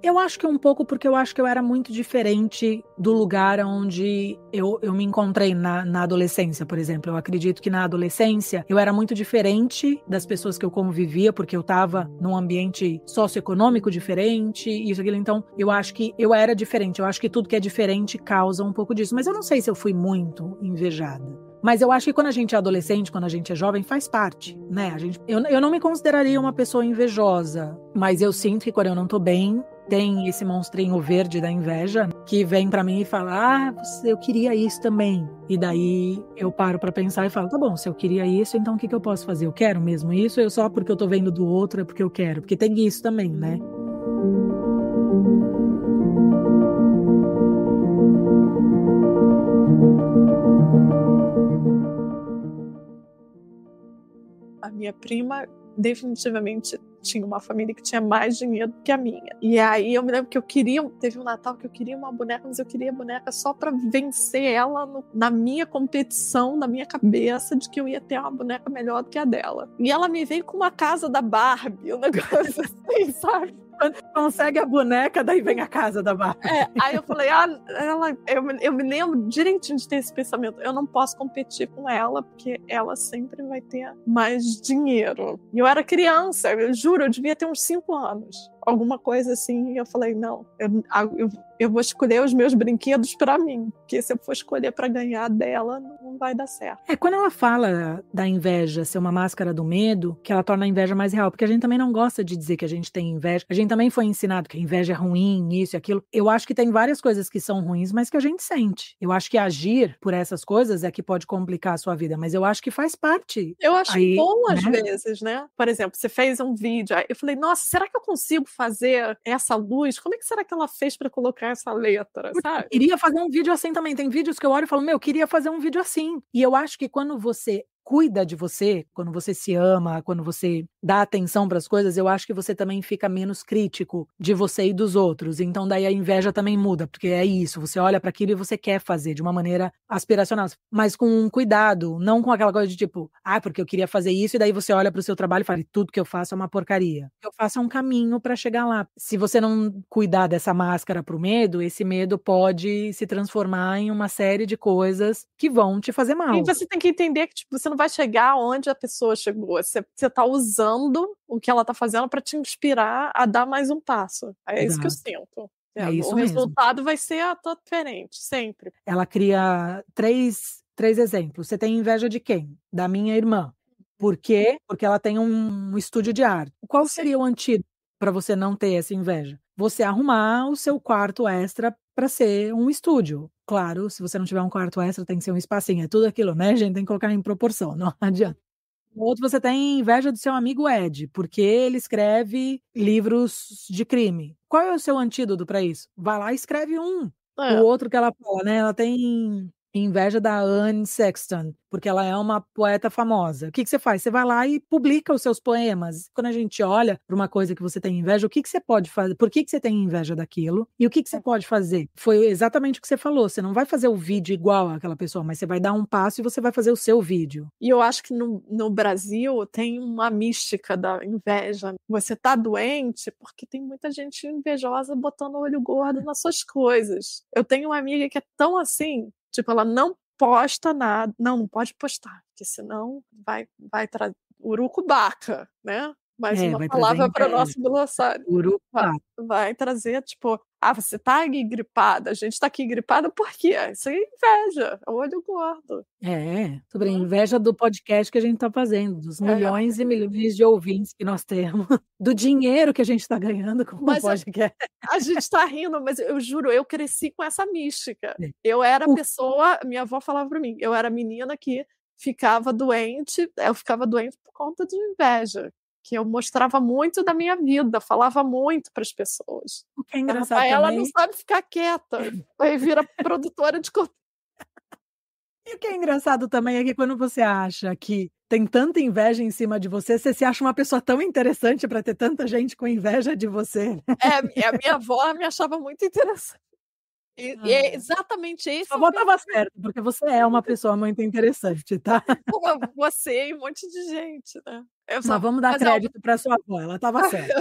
Eu acho que um pouco porque eu acho que eu era muito diferente do lugar onde eu me encontrei na adolescência, por exemplo. Eu acredito que na adolescência eu era muito diferente das pessoas que eu convivia, porque eu estava num ambiente socioeconômico diferente, isso, aquilo. Então, eu acho que eu era diferente. Eu acho que tudo que é diferente causa um pouco disso. Mas eu não sei se eu fui muito invejada. Mas eu acho que quando a gente é adolescente, quando a gente é jovem, faz parte, né? Eu não me consideraria uma pessoa invejosa, mas eu sinto que quando eu não tô bem, tem esse monstrinho verde da inveja que vem pra mim e fala, eu queria isso também. E daí eu paro pra pensar e falo, tá bom, se eu queria isso, então o que eu posso fazer? Eu quero mesmo isso? Ou só porque eu tô vendo do outro é porque eu quero? Porque tem isso também, né? a minha prima definitivamente tinha uma família que tinha mais dinheiro que a minha. E aí eu me lembro que teve um Natal que eu queria uma boneca, mas eu queria a boneca só pra vencer ela na minha competição, na minha cabeça, de que eu ia ter uma boneca melhor do que a dela. E ela me veio com uma casa da Barbie, um negócio assim, sabe? Quando consegue a boneca, daí vem a casa da Barbie. Aí eu falei, eu me lembro direitinho de ter esse pensamento. Eu não posso competir com ela, porque ela sempre vai ter mais dinheiro. E eu era criança, eu juro, eu devia ter uns 5 anos. Alguma coisa assim, e eu falei, não, eu vou escolher os meus brinquedos pra mim, porque se eu for escolher pra ganhar dela, não vai dar certo. Quando ela fala da inveja ser uma máscara do medo, que ela torna a inveja mais real, porque a gente também não gosta de dizer que a gente tem inveja, a gente também foi ensinado que a inveja é ruim, isso e aquilo. Eu acho que tem várias coisas que são ruins, mas que a gente sente. Eu acho que agir por essas coisas é que pode complicar a sua vida, mas eu acho que faz parte. Eu acho aí, bom às vezes, né? Por exemplo, você fez um vídeo, aí eu falei, nossa, será que eu consigo fazer essa luz? Como é que será que ela fez pra colocar essa letra, sabe? Eu queria fazer um vídeo assim também. Tem vídeos que eu olho e falo, eu queria fazer um vídeo assim. E eu acho que quando você cuida de você, quando você se ama, quando você dá atenção para as coisas, eu acho que você também fica menos crítico de você e dos outros. Então daí a inveja também muda, porque é isso, você olha para aquilo e você quer fazer de uma maneira aspiracional, mas com cuidado, não com aquela coisa de tipo, porque eu queria fazer isso, e daí você olha para o seu trabalho e fala, tudo que eu faço é uma porcaria. O que eu faço é um caminho para chegar lá. Se você não cuidar dessa máscara pro medo, esse medo pode se transformar em uma série de coisas que vão te fazer mal. E você tem que entender que tipo, você não vai chegar onde a pessoa chegou. Você tá usando o que ela tá fazendo para te inspirar a dar mais um passo. É isso que eu sinto. Isso o resultado vai ser diferente, sempre. Ela cria três exemplos. Você tem inveja de quem? Da minha irmã. Por quê? Porque ela tem um estúdio de arte. Qual seria o antídoto para você não ter essa inveja? Você arrumar o seu quarto extra para ser um estúdio. Claro, se você não tiver um quarto extra, tem que ser um espacinho. É tudo aquilo, né, gente? Tem que colocar em proporção, não adianta. O outro, você tem inveja do seu amigo Ed, porque ele escreve livros de crime. Qual é o seu antídoto para isso? Vai lá e escreve um. O outro que ela fala, né? Ela tem inveja da Anne Sexton, porque ela é uma poeta famosa. O que você faz? Você vai lá e publica os seus poemas. Quando a gente olha para uma coisa que você tem inveja, o que você pode fazer? Por que você tem inveja daquilo? E o que você pode fazer? Foi exatamente o que você falou. Você não vai fazer o vídeo igual àquela pessoa, mas você vai dar um passo e você vai fazer o seu vídeo. E eu acho que no Brasil tem uma mística da inveja. Você tá doente porque tem muita gente invejosa botando o olho gordo nas suas coisas. Eu tenho uma amiga que é tão assim, tipo, ela não posta nada. Não pode postar, porque senão vai trazer urucubaca, né? Mais uma palavra para o nosso glossário. Vai trazer, tipo, você tá aí gripada, a gente tá aqui gripada por quê? Isso é inveja, é o olho gordo. Sobre a inveja do podcast que a gente tá fazendo, dos milhões e milhões de ouvintes que nós temos, do dinheiro que a gente tá ganhando com o podcast. A gente tá rindo, mas eu juro, eu cresci com essa mística. Eu era pessoa, minha avó falava pra mim, eu era menina que ficava doente, eu ficava doente por conta de inveja. Que eu mostrava muito da minha vida, falava muito para as pessoas. O que é engraçado ela também... não sabe ficar quieta, aí vira produtora de conteúdo. E o que é engraçado também é que quando você acha que tem tanta inveja em cima de você, você se acha uma pessoa tão interessante para ter tanta gente com inveja de você. Né? A minha avó me achava muito interessante. E é exatamente isso. Sua avó estava certa, porque você é uma pessoa muito interessante, tá? Como você e um monte de gente, né? Mas vamos dar crédito para sua avó, ela estava certa.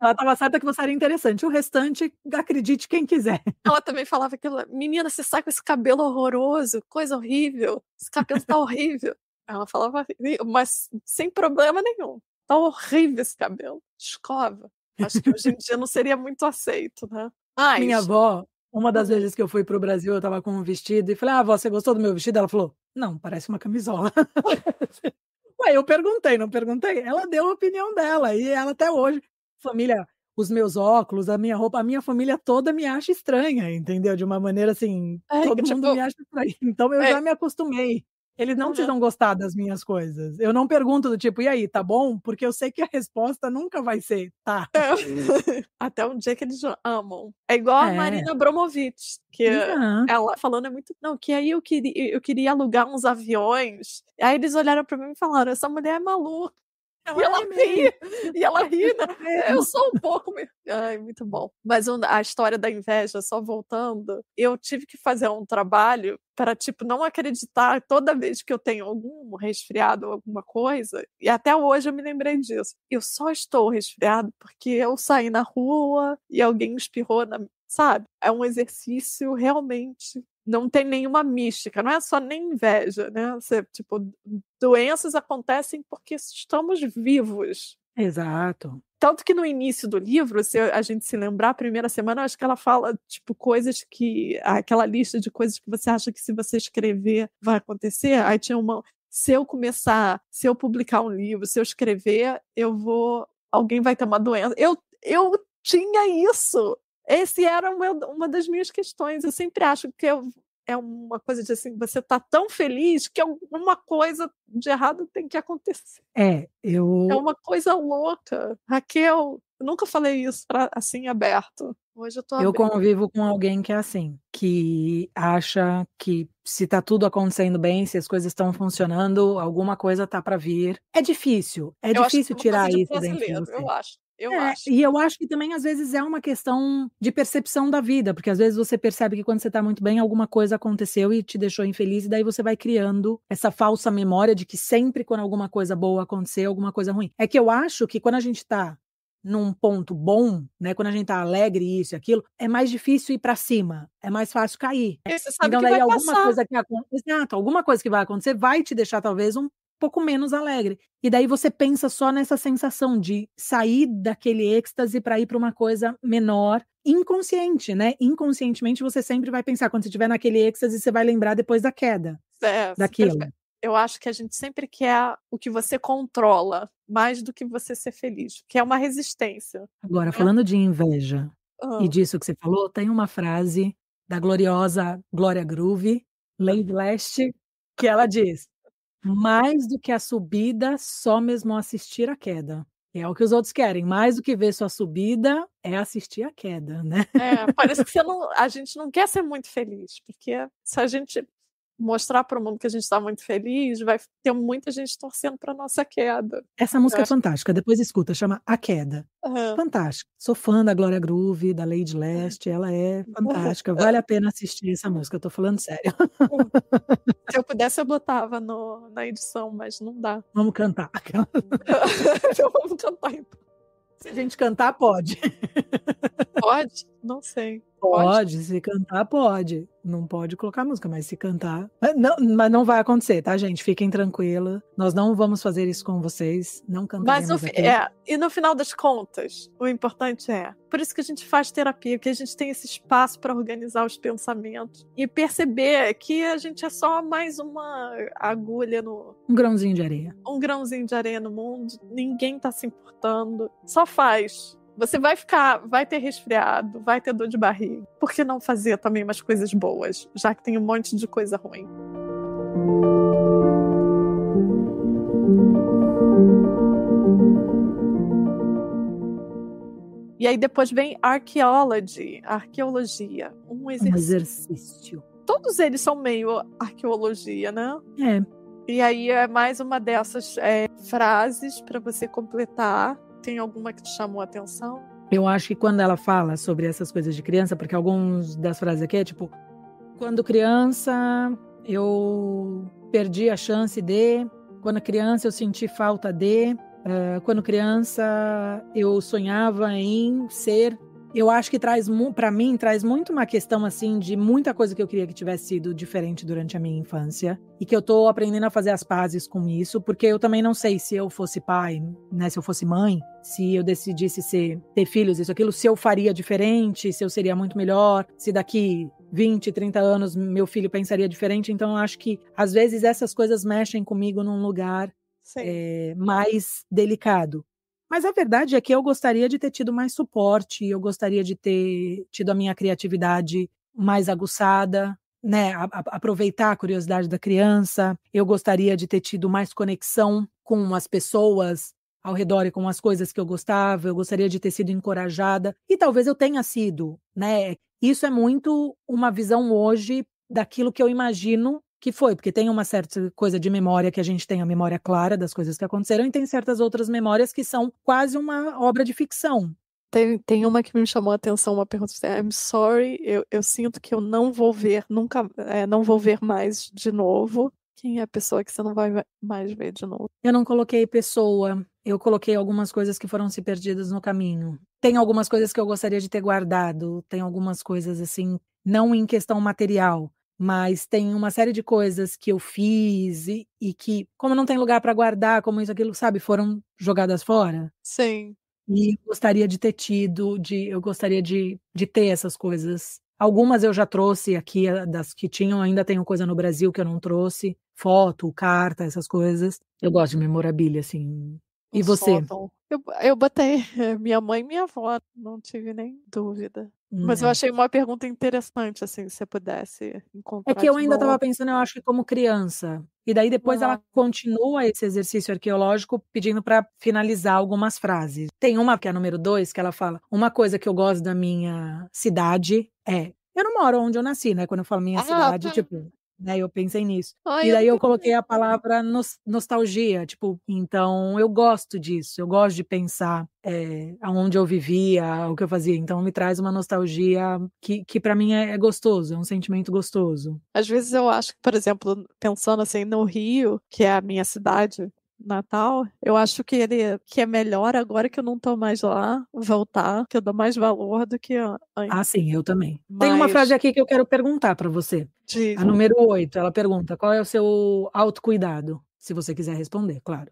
Ela estava certa que você era interessante. O restante, acredite quem quiser. Ela também falava que menina, você sai com esse cabelo horroroso, coisa horrível, esse cabelo tá horrível. Ela falava, mas sem problema nenhum. Tá horrível esse cabelo. Escova. Acho que hoje em dia não seria muito aceito, né? Minha avó, uma das vezes que eu fui pro Brasil, eu tava com um vestido e falei, avó, você gostou do meu vestido? Ela falou, não, parece uma camisola. Ué, eu perguntei, não perguntei? Ela deu a opinião dela e ela até hoje, família, os meus óculos, a minha roupa, a minha família toda me acha estranha, entendeu? De uma maneira assim, todo mundo me acha estranha. Então eu já me acostumei. Eles não precisam gostar das minhas coisas. Eu não pergunto do tipo, e aí, tá bom? Porque eu sei que a resposta nunca vai ser, tá. Até um dia que eles amam. É igual a Marina Abramovic, que ela falando é muito... Não, que aí eu queria alugar uns aviões. Aí eles olharam pra mim e falaram, essa mulher é maluca. E ela ri, né? Eu sou um pouco... Ai, muito bom. Mas a história da inveja, só voltando, eu tive que fazer um trabalho para, tipo, não acreditar toda vez que eu tenho algum resfriado ou alguma coisa, e até hoje eu me lembrei disso. Eu só estou resfriado porque eu saí na rua e alguém espirrou sabe? É um exercício realmente... Não tem nenhuma mística, não é só nem inveja, né? Tipo, doenças acontecem porque estamos vivos. Exato. Tanto que no início do livro, se a gente se lembrar, a primeira semana, eu acho que ela fala, tipo, coisas que... Aquela lista de coisas que você acha que se você escrever vai acontecer. Aí tinha se eu publicar um livro, se eu escrever, alguém vai ter uma doença. Eu tinha isso. Esse era uma das minhas questões. Eu sempre acho que é uma coisa de assim, você tá tão feliz que alguma coisa de errado tem que acontecer. É uma coisa louca. Raquel, eu nunca falei isso assim aberto. Hoje eu tô abrindo. Eu convivo com alguém que é assim, que acha que se tá tudo acontecendo bem, se as coisas estão funcionando, alguma coisa tá para vir. É difícil tirar isso dentro de você. Eu acho. E eu acho que também, às vezes, é uma questão de percepção da vida, porque às vezes você percebe que quando você tá muito bem, alguma coisa aconteceu e te deixou infeliz, e daí você vai criando essa falsa memória de que sempre quando alguma coisa boa acontecer, alguma coisa ruim. É que eu acho que quando a gente tá num ponto bom, né, quando a gente tá alegre, isso e aquilo, é mais difícil ir pra cima, é mais fácil cair. Você sabe então que daí vai alguma passar. coisa alguma coisa que vai acontecer vai te deixar talvez um pouco menos alegre. E daí você pensa só nessa sensação de sair daquele êxtase para ir para uma coisa menor, inconsciente, né? Inconscientemente você sempre vai pensar, quando você estiver naquele êxtase, você vai lembrar depois da queda daquilo. Eu acho que a gente sempre quer o que você controla, mais do que você ser feliz, que é uma resistência. Agora, falando de inveja e disso que você falou, tem uma frase da gloriosa Glória Groove, Lady Leste, que ela diz: mais do que a subida, só mesmo assistir a queda. É o que os outros querem, mais do que ver sua subida, é assistir a queda, né? Parece que a gente não quer ser muito feliz, porque se a gente mostrar para o mundo que a gente está muito feliz, vai ter muita gente torcendo para nossa queda. Essa música é fantástica, depois escuta, chama A Queda. Fantástica. Sou fã da Glória Groove, da Lady Leste, ela é fantástica, vale a pena assistir essa música, eu tô falando sério. Se eu pudesse, eu botava na edição, mas não dá. Vamos cantar. Então vamos cantar, então. Se a gente cantar, pode. Pode? Não sei. Pode, se cantar, pode. Não pode colocar música, mas se cantar... Mas não vai acontecer, tá, gente? Fiquem tranquilos. Nós não vamos fazer isso com vocês. Não cantaremos aqui. E no final das contas, o importante é... Por isso que a gente faz terapia, que a gente tem esse espaço para organizar os pensamentos. E perceber que a gente é só mais uma agulha no... Um grãozinho de areia. Um grãozinho de areia no mundo. Ninguém tá se importando. Só faz. Você vai ter resfriado, vai ter dor de barriga. Por que não fazer também umas coisas boas, já que tem um monte de coisa ruim? E aí depois vem arqueologia. Um exercício. Todos eles são meio arqueologia, né? E aí é mais uma dessas frases para você completar. Tem alguma que te chamou a atenção? Eu acho que quando ela fala sobre essas coisas de criança, porque algumas das frases aqui é tipo, quando criança eu perdi a chance de, quando criança eu senti falta de, quando criança eu sonhava em ser. Eu acho que para mim traz muito uma questão assim de muita coisa que eu queria que tivesse sido diferente durante a minha infância e que eu tô aprendendo a fazer as pazes com isso, porque eu também não sei se eu fosse pai, né, se eu fosse mãe, se eu decidisse ter filhos, isso, aquilo, se eu faria diferente, se eu seria muito melhor, se daqui 20, 30 anos meu filho pensaria diferente. Então eu acho que às vezes essas coisas mexem comigo num lugar mais delicado. Mas a verdade é que eu gostaria de ter tido mais suporte, eu gostaria de ter tido a minha criatividade mais aguçada, né, aproveitar a curiosidade da criança, eu gostaria de ter tido mais conexão com as pessoas ao redor e com as coisas que eu gostava, eu gostaria de ter sido encorajada, e talvez eu tenha sido, né? Isso é muito uma visão hoje daquilo que eu imagino que foi, porque tem uma certa coisa de memória que a gente tem a memória clara das coisas que aconteceram, e tem certas outras memórias que são quase uma obra de ficção. Tem uma que me chamou a atenção, uma pergunta assim, I'm sorry, eu sinto que eu não vou ver, nunca, não vou ver mais de novo. Quem é a pessoa que você não vai mais ver de novo? Eu não coloquei pessoa, eu coloquei algumas coisas que foram se perdidas no caminho. Tem algumas coisas que eu gostaria de ter guardado, tem algumas coisas assim, não em questão material, mas tem uma série de coisas que eu fiz e que, como não tem lugar para guardar, como isso, aquilo, sabe, foram jogadas fora. Sim. E gostaria de ter tido, eu gostaria de ter essas coisas. Algumas eu já trouxe aqui, das que tinham, ainda tenho coisa no Brasil que eu não trouxe, foto, carta, essas coisas. Eu gosto de memorabilia, assim. E Um você? sótão. Eu botei minha mãe e minha avó, não tive nem dúvida. Mas eu É. achei uma pergunta interessante, assim, se você pudesse É encontrar que eu de ainda estava novo. pensando, eu acho que como criança. E daí depois ela Ah, continua esse exercício arqueológico pedindo para finalizar algumas frases. Tem uma que é a número 2, que ela fala: uma coisa que eu gosto da minha cidade é. Eu não moro onde eu nasci, né? Quando eu falo minha cidade, tá. tipo, né? Eu pensei nisso. Ai, E eu daí não eu tenho. coloquei a palavra nostalgia, tipo, então eu gosto disso, eu gosto de pensar aonde eu vivia, o que eu fazia. Então me traz uma nostalgia que para mim é gostoso, é um sentimento gostoso. Às vezes eu acho que, por exemplo, pensando assim no Rio, que é a minha cidade natal, eu acho que é melhor agora que eu não tô mais lá, voltar, que eu dou mais valor do que Ah, antes. sim, eu também. Tem uma frase Mas aqui que eu quero perguntar para você. diz, A número 8, ela pergunta: qual é o seu autocuidado? Se você quiser responder, claro.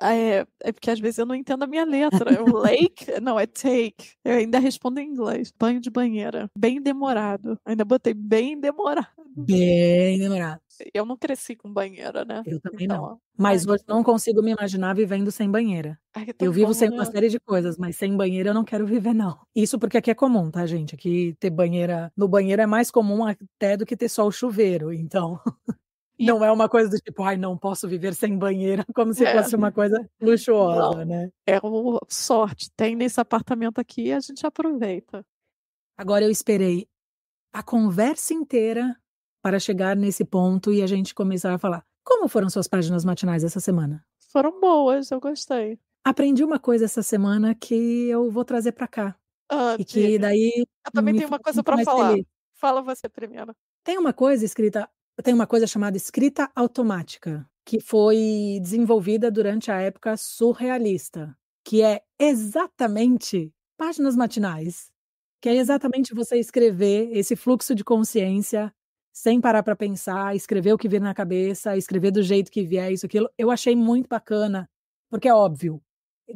é porque às vezes eu não entendo a minha letra. É o lake? Não, é take. Eu ainda respondo em inglês. Banho de banheira. Bem demorado. Ainda botei bem demorado. Bem demorado. Eu não cresci com banheira, né? Eu também Então, não. ó. Mas Ai, hoje não consigo me imaginar vivendo sem banheira. é tão Eu vivo bom, sem uma né? série de coisas, mas sem banheira eu não quero viver, não. Isso porque aqui é comum, tá, gente? Aqui ter banheira. No banheiro é mais comum até do que ter só o chuveiro. Então, E, não é uma coisa do tipo, ai, não posso viver sem banheira, como se é, fosse uma coisa luxuosa, não. né? É o sorte. Tem nesse apartamento aqui, a gente aproveita. Agora eu esperei a conversa inteira para chegar nesse ponto e a gente começar a falar. Como foram suas páginas matinais essa semana? Foram boas, eu gostei. Aprendi uma coisa essa semana que eu vou trazer para cá e que Diga. daí Eu também me tenho faz uma coisa muito para mais falar. feliz. Fala você primeiro. Tem uma coisa chamada escrita automática, que foi desenvolvida durante a época surrealista, que é exatamente páginas matinais, que é Hum. exatamente você escrever esse fluxo de consciência sem parar para pensar, escrever o que vir na cabeça, escrever do jeito que vier, isso, aquilo. Eu achei muito bacana, porque é óbvio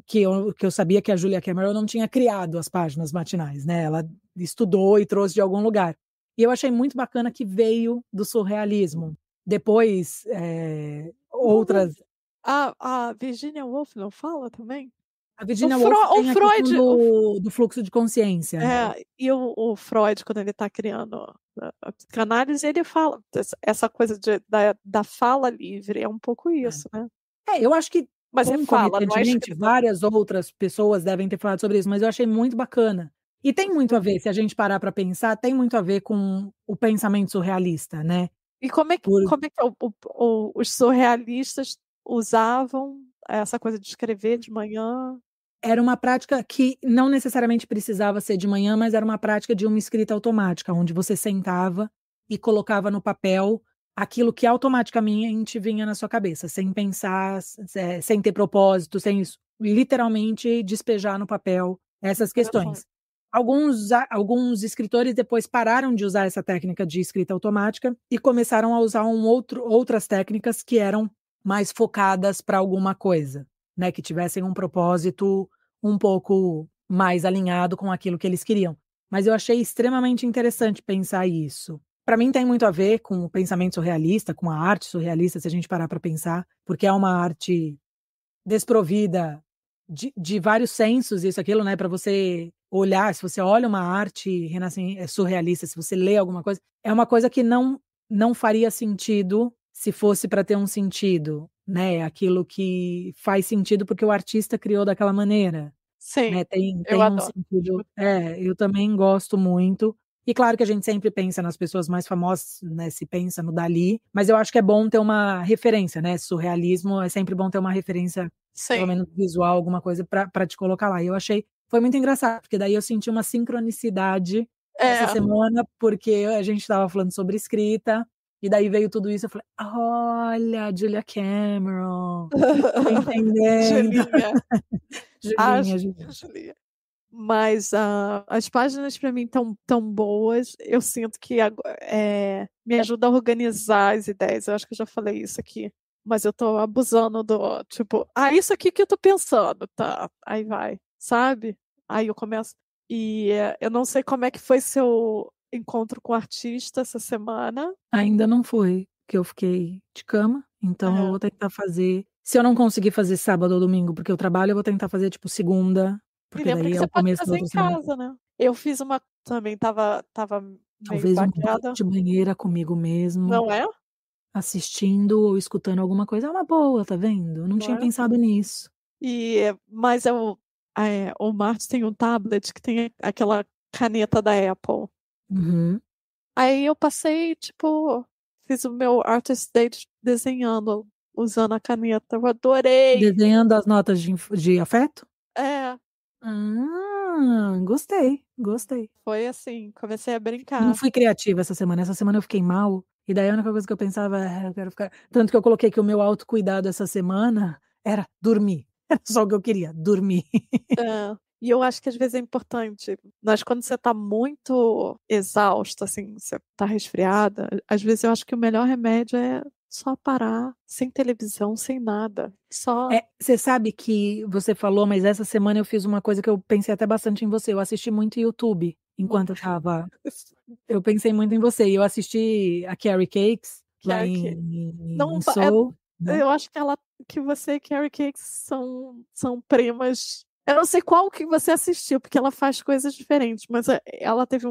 que eu sabia que a Julia Cameron não tinha criado as páginas matinais, né? Ela estudou e trouxe de algum lugar. E eu achei muito bacana que veio do surrealismo. Depois, outras. A Virginia Woolf não fala também? A Virginia Woolf O tem a questão Freud, do fluxo de consciência. e o Freud, quando ele está criando a psicanálise, ele fala essa coisa da fala livre, é um pouco isso, né? Eu acho que Mas é fala, não é concomitantemente escrita. várias outras pessoas devem ter falado sobre isso, mas eu achei muito bacana. E tem muito a ver, se a gente parar para pensar, tem muito a ver com o pensamento surrealista, né? E como é que os surrealistas usavam essa coisa de escrever de manhã? Era uma prática que não necessariamente precisava ser de manhã, mas era uma prática de uma escrita automática, onde você sentava e colocava no papel aquilo que automaticamente vinha na sua cabeça, sem pensar, sem ter propósito, sem isso. Literalmente despejar no papel essas Interessante. questões. Alguns escritores depois pararam de usar essa técnica de escrita automática e começaram a usar outras técnicas que eram mais focadas para alguma coisa, né, que tivessem um propósito um pouco mais alinhado com aquilo que eles queriam. Mas eu achei extremamente interessante pensar isso. Para mim tem muito a ver com o pensamento surrealista, com a arte surrealista, se a gente parar para pensar, porque é uma arte desprovida de vários sensos, isso, aquilo, né, para você olhar, se você olha uma arte surrealista, se você lê alguma coisa, é uma coisa que não não faria sentido se fosse para ter um sentido, né? Aquilo que faz sentido porque o artista criou daquela maneira, Sim, né? eu Tem um adoro. sentido. Tipo, Eu também gosto muito. E claro que a gente sempre pensa nas pessoas mais famosas, né? Se pensa no Dali, mas eu acho que é bom ter uma referência, né? Surrealismo é sempre bom ter uma referência, pelo sim. menos visual, alguma coisa para te colocar lá. E eu achei, foi muito engraçado, porque daí eu senti uma sincronicidade essa É. semana, porque a gente estava falando sobre escrita, e daí veio tudo isso, eu falei, olha, Julia Cameron, tô entendendo. Julinha. Julinha, Acho, Julinha. Julinha. Mas as páginas para mim estão tão boas. Eu sinto que me ajuda a organizar as ideias. Eu acho que eu já falei isso aqui. Mas eu tô abusando do tipo, isso aqui que eu tô pensando, tá? Aí vai, sabe? Aí eu começo. E eu não sei como é que foi seu encontro com o artista essa semana. Ainda não foi, que eu fiquei de cama, então eu É. vou tentar fazer. Se eu não conseguir fazer sábado ou domingo, porque eu trabalho, eu vou tentar fazer tipo segunda, E porque lembra daí que é você o pode começo da fazer outra em semana. casa, né? Eu fiz uma também, tava meio Talvez um pouquinho baqueada, de banheira comigo mesmo, não é? assistindo ou escutando alguma coisa. É uma boa, tá vendo? Eu não Não tinha é? pensado nisso. Mas o Marte tem um tablet que tem aquela caneta da Apple. Uhum. Aí eu passei, tipo, fiz o meu Artist Day desenhando, usando a caneta. Eu adorei! Desenhando as notas de afeto? É, Gostei, gostei. foi assim, comecei a Não brincar. fui criativa essa semana. Essa semana eu fiquei mal. E daí a única coisa que eu pensava eu quero ficar. Tanto que eu coloquei que o meu autocuidado essa semana era dormir. Era só o que eu queria, dormir. É, e eu acho que às vezes é importante, mas quando você tá muito exausta, assim, você tá resfriada, às vezes eu acho que o melhor remédio é só parar, sem televisão, sem nada. Só. Você sabe que você falou, mas essa semana eu fiz uma coisa que eu pensei até bastante em você. Eu assisti muito YouTube enquanto eu tava. Eu pensei muito em você. E eu assisti a Carrie Cakes lá Carrie Cake. em Não, Seoul, né? eu acho que você e Carrie Cake são primas. Eu não sei qual que você assistiu, porque ela faz coisas diferentes, mas ela teve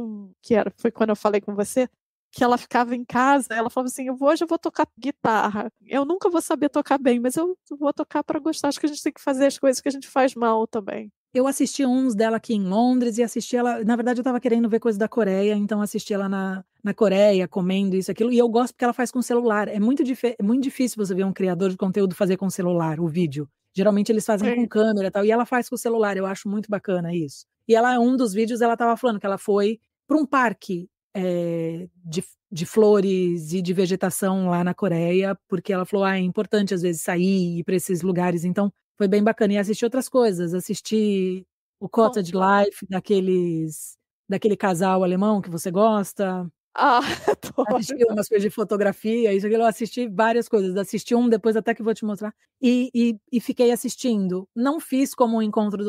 foi quando eu falei com você, que ela ficava em casa, ela falava assim, hoje eu vou tocar guitarra. Eu nunca vou saber tocar bem, mas eu vou tocar para gostar. Acho que a gente tem que fazer as coisas que a gente faz mal também. Eu assisti uns dela aqui em Londres e assisti ela. Na verdade, eu tava querendo ver coisa da Coreia, então assisti ela na Coreia, comendo isso, aquilo. E eu gosto porque ela faz com celular. É muito difícil você ver um criador de conteúdo fazer com celular o vídeo. Geralmente eles fazem com Sim. câmera e tal. E ela faz com o celular. Eu acho muito bacana isso. E ela, um dos vídeos, ela tava falando que ela foi para um parque de flores e de vegetação lá na Coreia, porque ela falou: é importante às vezes sair e ir para esses lugares. Então foi bem bacana. E assisti outras coisas. Assisti o Cottage Life daquele casal alemão que você gosta. Ah, Assisti adoro. umas coisas de fotografia, isso aqui eu assisti várias coisas. Assisti um, depois até que vou te mostrar. E fiquei assistindo. Não fiz como um encontro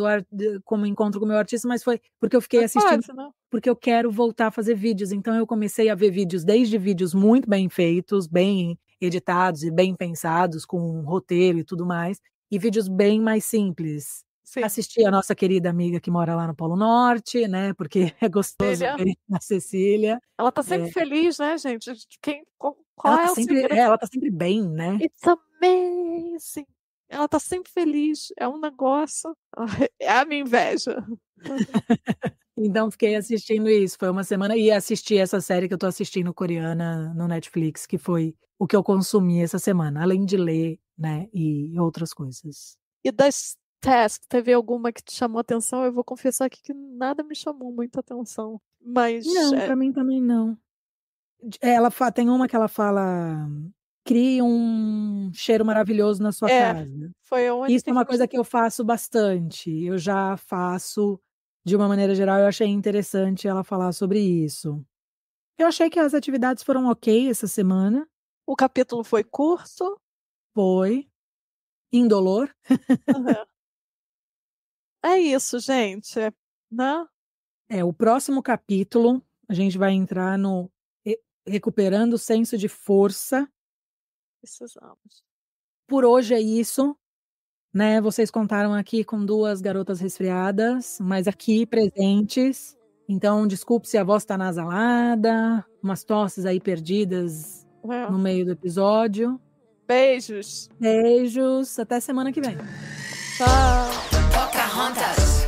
como encontro com o meu artista, mas foi porque eu fiquei É assistindo, quase, né? porque eu quero voltar a fazer vídeos. Então eu comecei a ver vídeos, desde vídeos muito bem feitos, bem editados e bem pensados, com um roteiro e tudo mais, e vídeos bem mais simples. Sim. Assisti a nossa querida amiga que mora lá no Polo Norte, né? Porque é gostoso Cecília, ver a Cecília. ela tá sempre É, feliz, né, gente? Qual é o segredo? ela tá sempre bem, né? It's amazing. Ela tá sempre feliz. É um negócio. É a minha inveja. Então fiquei assistindo isso. Foi uma semana e assisti essa série que eu tô assistindo coreana no Netflix, que foi o que eu consumi essa semana, além de ler, né, e outras coisas. E das tasks, teve alguma que te chamou atenção? Eu vou confessar aqui que nada me chamou muita atenção. Mas Não, pra mim também não. Tem uma que ela fala, crie um cheiro maravilhoso na sua é, casa. foi a Isso única é que uma eu coisa gostei. que eu faço bastante. Eu já faço de uma maneira geral, eu achei interessante ela falar sobre isso. Eu achei que as atividades foram ok essa semana. O capítulo foi curto. Foi indolor. Uhum. É isso, gente. Né? O próximo capítulo, a gente vai entrar no recuperando o senso de força. Precisamos. Por hoje é isso, né? Vocês contaram aqui com 2 garotas resfriadas, mas aqui presentes. Então, desculpe se a voz tá nasalada, umas tosses aí perdidas no meio do episódio. Beijos. Beijos, até semana que vem. Tchau. Pocahontas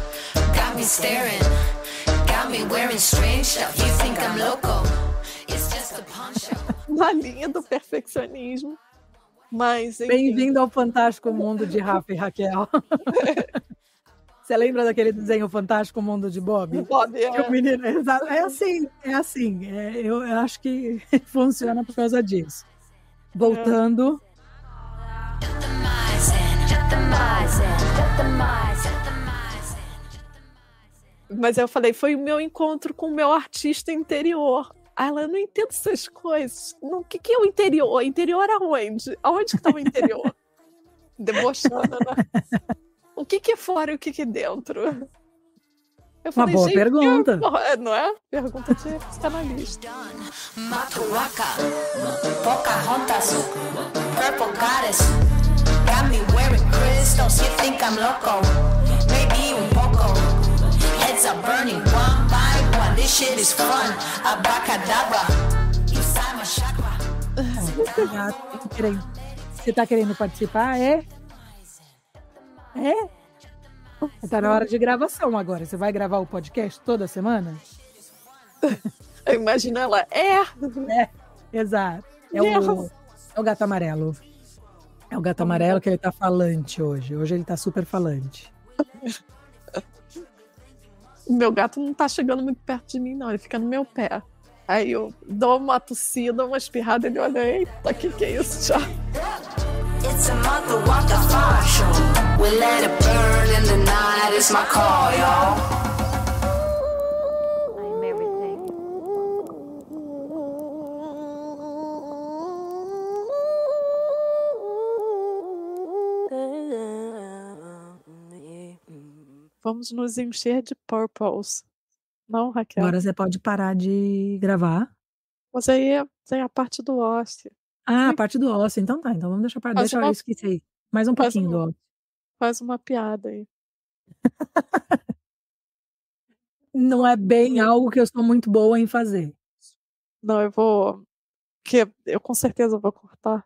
got me staring, got me wearing strange stuff. You think I'm loco? It's just a poncho. Na linha do perfeccionismo. Mas, enfim. Bem-vindo ao fantástico mundo de Rafa e Raquel. Você lembra daquele desenho Fantástico Mundo de Bob? Bob, Que o menino, é assim. Eu acho que funciona por causa disso. Voltando. Mas eu falei, foi o meu encontro com o meu artista interior. Aí ela, eu não entendo essas coisas. O que é o interior? O interior aonde? Aonde que tá o interior? Debochando, né? O que é fora e o que é dentro? Eu falei, boa pergunta. Não é? Pergunta de psicanalista. Maturaka, Pocahontas, Purple Goddess, got me wearing crystals. You think I'm loco? Maybe un poco. Heads are burning one by one. This shit is fun. Abracadabra, inside my chakra. Você tá querendo participar? É? Tá na hora de gravação agora. Você vai gravar o podcast toda semana? Imagina ela. Exato. É o gato amarelo. É o gato amarelo que ele tá falante hoje. Hoje ele tá super falante. Meu gato não tá chegando muito perto de mim, não. Ele fica no meu pé. Aí eu dou uma tossida, uma espirrada, ele olha, eita, que é isso? Tchau. It's a mother waka fire show. We let it burn in the night. It's my call, y'all. I'm everything. Vamos nos encher de purples. Não, Raquel? Agora você pode parar de gravar. Mas aí tem a parte do ósseo. Ah, a parte do ósseo. Então tá. Então vamos deixar para. Deixa eu esquecer. Mais um pouquinho do ósseo. Faz uma piada aí. Não é bem algo que eu sou muito boa em fazer. Não, eu vou... Que eu com certeza vou cortar.